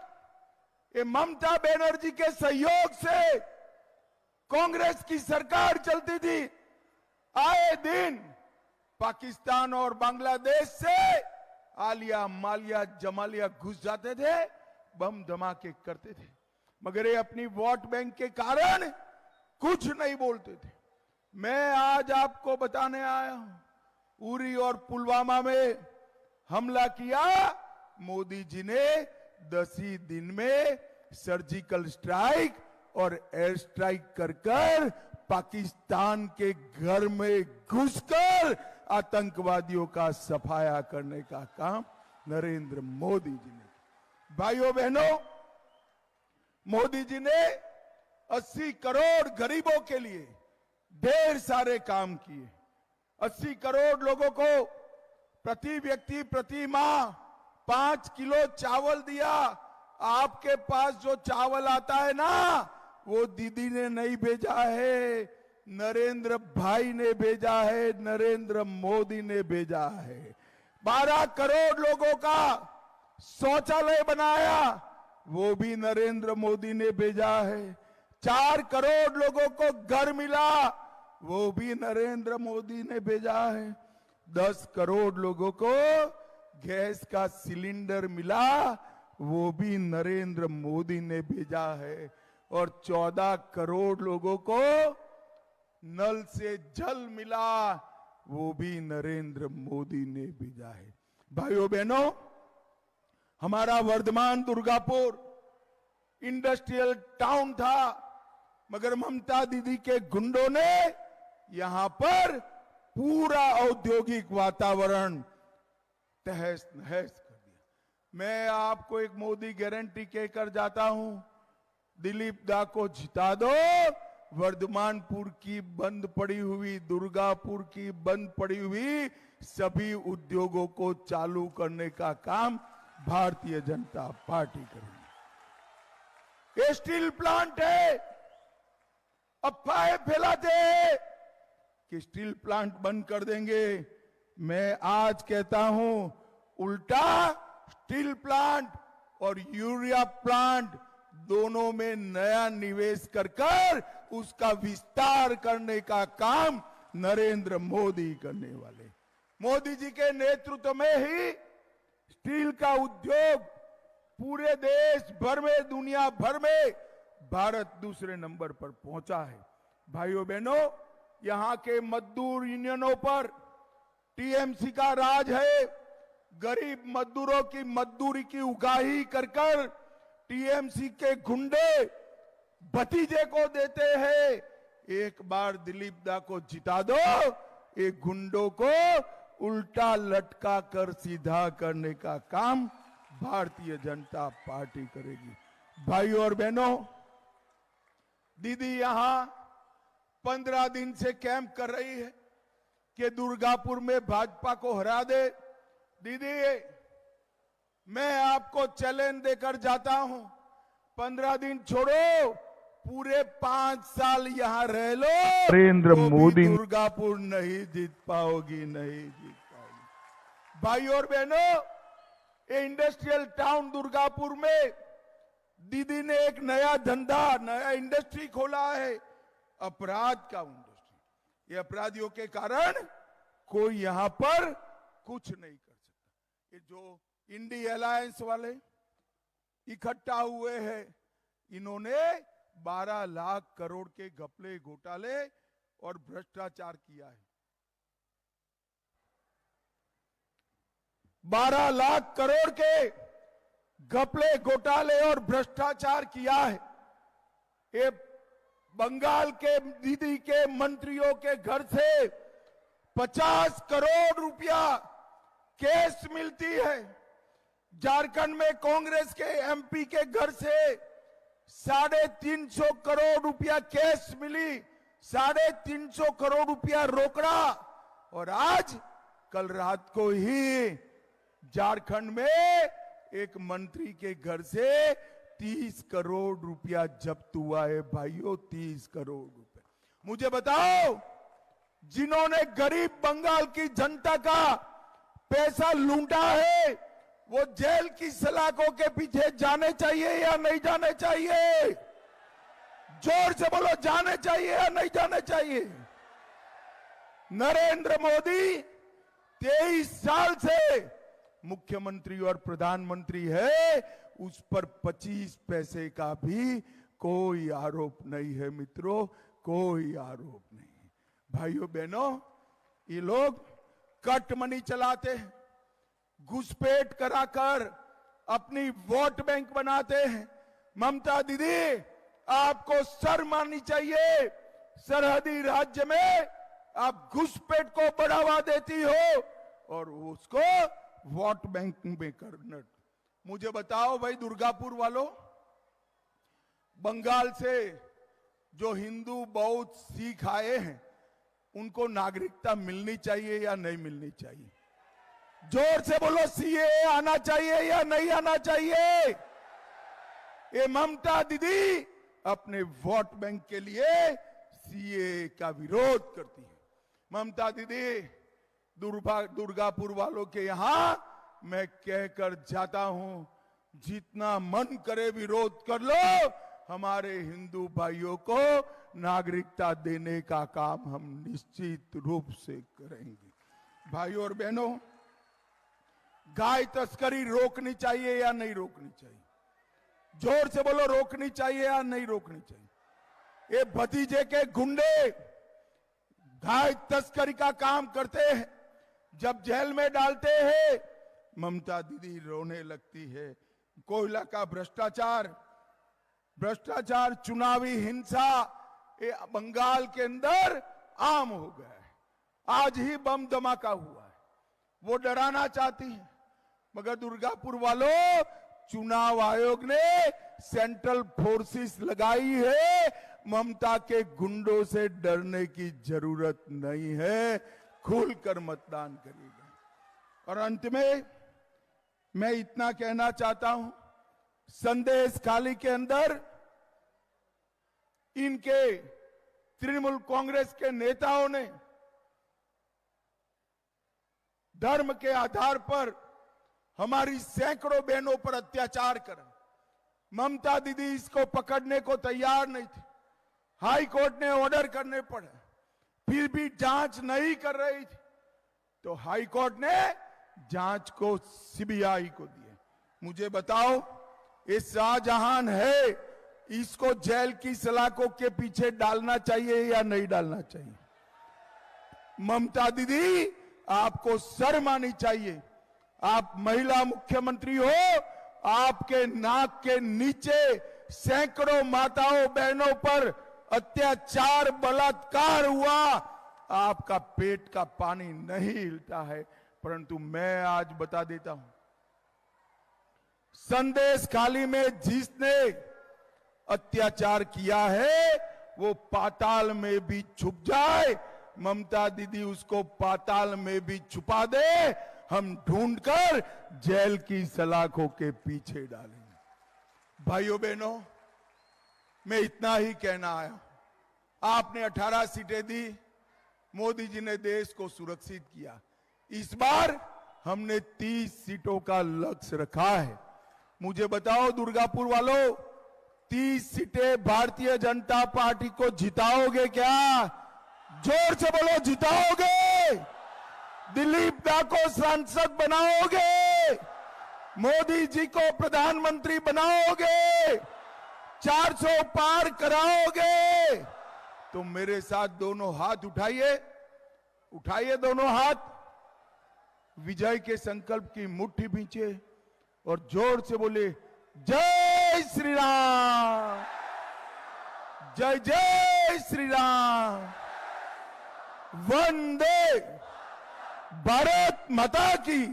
ये ममता बनर्जी के सहयोग से कांग्रेस की सरकार चलती थी। आए दिन पाकिस्तान और बांग्लादेश से आलिया मालिया जमालिया घुस जाते थे, बम धमाके करते थे, मगर ये अपनी वोट बैंक के कारण कुछ नहीं बोलते थे। मैं आज आपको बताने आया हूं, उरी और पुलवामा में हमला किया, मोदी जी ने 10 ही दिन में सर्जिकल स्ट्राइक और एयर स्ट्राइक कर पाकिस्तान के घर में घुसकर आतंकवादियों का सफाया करने का काम नरेंद्र मोदी जी ने। भाइयों बहनों, मोदी जी ने 80 करोड़ गरीबों के लिए ढेर सारे काम किए। 80 करोड़ लोगों को प्रति व्यक्ति प्रति माह 5 किलो चावल दिया। आपके पास जो चावल आता है ना, वो दीदी ने नहीं भेजा है, नरेंद्र भाई ने भेजा है, नरेंद्र मोदी ने भेजा है। 12 करोड़ लोगों का शौचालय बनाया, वो भी नरेंद्र मोदी ने भेजा है। 4 करोड़ लोगों को घर मिला, वो भी नरेंद्र मोदी ने भेजा है। 10 करोड़ लोगों को गैस का सिलेंडर मिला, वो भी नरेंद्र मोदी ने भेजा है। और 14 करोड़ लोगों को नल से जल मिला, वो भी नरेंद्र मोदी ने भेजा है। भाइयों बहनों, हमारा वर्धमान दुर्गापुर इंडस्ट्रियल टाउन था, मगर ममता दीदी के गुंडों ने यहां पर पूरा औद्योगिक वातावरण तहस नहस कर दिया। मैं आपको एक मोदी गारंटी कहकर जाता हूं, दिलीप दा को जिता दो, वर्धमानपुर की बंद पड़ी हुई, दुर्गापुर की बंद पड़ी हुई सभी उद्योगों को चालू करने का काम भारतीय जनता पार्टी करेगी। ये स्टील प्लांट है, अफवाहें फैलाते हैं कि स्टील प्लांट बंद कर देंगे। मैं आज कहता हूं, उल्टा स्टील प्लांट और यूरिया प्लांट दोनों में नया निवेश कर उसका विस्तार करने का काम नरेंद्र मोदी करने वाले। मोदी जी के नेतृत्व में ही स्टील का उद्योग पूरे देश भर में, दुनिया भर में भारत दूसरे नंबर पर पहुंचा है। भाइयों बहनों, यहां के मजदूर यूनियनों पर टीएमसी का राज है। गरीब मजदूरों की मजदूरी की उगाही कर टीएमसी के गुंडे भतीजे को देते हैं। एक बार दिलीप दा को जिता दो, एक गुंडों को उल्टा लटका कर सीधा करने का काम भारतीय जनता पार्टी करेगी। भाइयों और बहनों, दीदी यहां 15 दिन से कैंप कर रही है कि दुर्गापुर में भाजपा को हरा दे। दीदी, मैं आपको चैलेंज देकर जाता हूं, 15 दिन छोड़ो, पूरे 5 साल यहां रह लो, नरेंद्र मोदी दुर्गापुर नहीं जीत पाओगी, नहीं जीत पाओगी। भाइयों और बहनों, ये इंडस्ट्रियल टाउन दुर्गापुर में दीदी ने एक नया धंधा, नया इंडस्ट्री खोला है, अपराध का इंडस्ट्री। ये अपराधियों के कारण कोई यहां पर कुछ नहीं कर सकता। ये जो इंडी अलायंस वाले इकट्ठा हुए हैं, इन्होंने 12 लाख करोड़ के घपले घोटाले और भ्रष्टाचार किया है। 12 लाख करोड़ के घपले घोटाले और भ्रष्टाचार किया है। ये बंगाल के दीदी के मंत्रियों के घर से 50 करोड़ रुपया कैश मिलती है। झारखंड में कांग्रेस के एमपी के घर से 350 करोड़ रुपया कैश मिली, 350 करोड़ रुपया रोकड़ा। और आज कल रात को ही झारखंड में एक मंत्री के घर से 30 करोड़ रुपया जब्त हुआ है भाइयों, 30 करोड़ रुपए। मुझे बताओ, जिन्होंने गरीब बंगाल की जनता का पैसा लूटा है, वो जेल की सलाखों के पीछे जाने चाहिए या नहीं जाने चाहिए? जोर से बोलो, जाने चाहिए या नहीं जाने चाहिए? नरेंद्र मोदी 23 साल से मुख्यमंत्री और प्रधानमंत्री है, उस पर 25 पैसे का भी कोई आरोप नहीं है मित्रों, कोई आरोप नहीं। भाइयों बहनों, ये लोग कट मनी चलाते हैं, घुसपैठ कराकर अपनी वोट बैंक बनाते हैं। ममता दीदी, आपको शर्म आनी चाहिए। सरहदी राज्य में आप घुसपैठ को बढ़ावा देती हो और उसको वोट बैंक में करना। मुझे बताओ भाई दुर्गापुर वालों, बंगाल से जो हिंदू बौद्ध सिख आए हैं, उनको नागरिकता मिलनी चाहिए या नहीं मिलनी चाहिए? जोर से बोलो, सीए आना चाहिए या नहीं आना चाहिए? ये ममता दीदी अपने वोट बैंक के लिए सीए का विरोध करती है। ममता दीदी, दुर्गापुर वालों के यहां मैं कहकर जाता हूं, जितना मन करे विरोध कर लो, हमारे हिंदू भाइयों को नागरिकता देने का काम हम निश्चित रूप से करेंगे। भाइयों और बहनों, गाय तस्करी रोकनी चाहिए या नहीं रोकनी चाहिए? जोर से बोलो, रोकनी चाहिए या नहीं रोकनी चाहिए? ये भतीजे के गुंडे गाय तस्करी का काम करते हैं, जब जेल में डालते हैं ममता दीदी रोने लगती है। कोयला का भ्रष्टाचार, चुनावी हिंसा, ये बंगाल के अंदर आम हो गया है। आज ही बम धमाका हुआ है, वो डराना चाहती है, मगर दुर्गापुर वालों, चुनाव आयोग ने सेंट्रल फोर्सेस लगाई है, ममता के गुंडों से डरने की जरूरत नहीं है, खुलकर मतदान करेगा। और अंत में मैं इतना कहना चाहता हूं, संदेश खाली के अंदर इनके तृणमूल कांग्रेस के नेताओं ने धर्म के आधार पर हमारी सैकड़ों बहनों पर अत्याचार करा। ममता दीदी इसको पकड़ने को तैयार नहीं थी, हाई कोर्ट ने ऑर्डर करने पड़े, फिर भी जांच नहीं कर रही थी, तो हाई कोर्ट ने जांच को सीबीआई को दिया। मुझे बताओ, ये शाहजहां है, इसको जेल की सलाखों के पीछे डालना चाहिए या नहीं डालना चाहिए? ममता दीदी, आपको शर्म आनी चाहिए। आप महिला मुख्यमंत्री हो, आपके नाक के नीचे सैकड़ों माताओं बहनों पर अत्याचार बलात्कार हुआ, आपका पेट का पानी नहीं हिलता है। परंतु मैं आज बता देता हूं, संदेश खाली में जिसने अत्याचार किया है वो पाताल में भी छुप जाए, ममता दीदी उसको पाताल में भी छुपा दे, हम ढूंढकर जेल की सलाखों के पीछे डालेंगे। भाइयों बहनों, मैं इतना ही कहना आया। आपने 18 सीटें दी, मोदी जी ने देश को सुरक्षित किया। इस बार हमने 30 सीटों का लक्ष्य रखा है। मुझे बताओ दुर्गापुर वालों, 30 सीटें भारतीय जनता पार्टी को जिताओगे क्या? जोर से बोलो, जिताओगे? दिलीप दा को सांसद बनाओगे? मोदी जी को प्रधानमंत्री बनाओगे? 400 पार कराओगे? तो मेरे साथ दोनों हाथ उठाइए, उठाइए दोनों हाथ, विजय के संकल्प की मुट्ठी भींचे और जोर से बोले, जय श्री राम, जय जय श्री राम, वंदे भारत माता की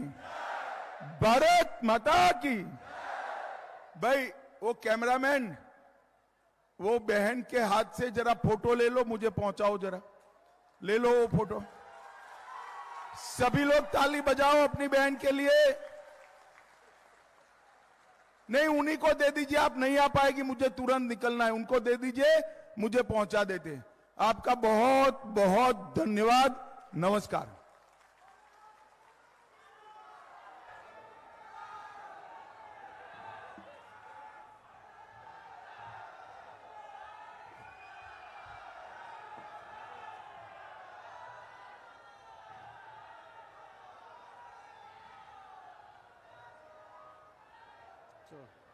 भारत माता की। भाई वो कैमरामैन वो बहन के हाथ से जरा फोटो ले लो, मुझे पहुंचाओ जरा, ले लो वो फोटो। सभी लोग ताली बजाओ अपनी बहन के लिए। नहीं, उन्हीं को दे दीजिए, आप नहीं आ पाएगी, मुझे तुरंत निकलना है, उनको दे दीजिए, मुझे पहुंचा देते। आपका बहुत बहुत धन्यवाद। नमस्कार। चलो।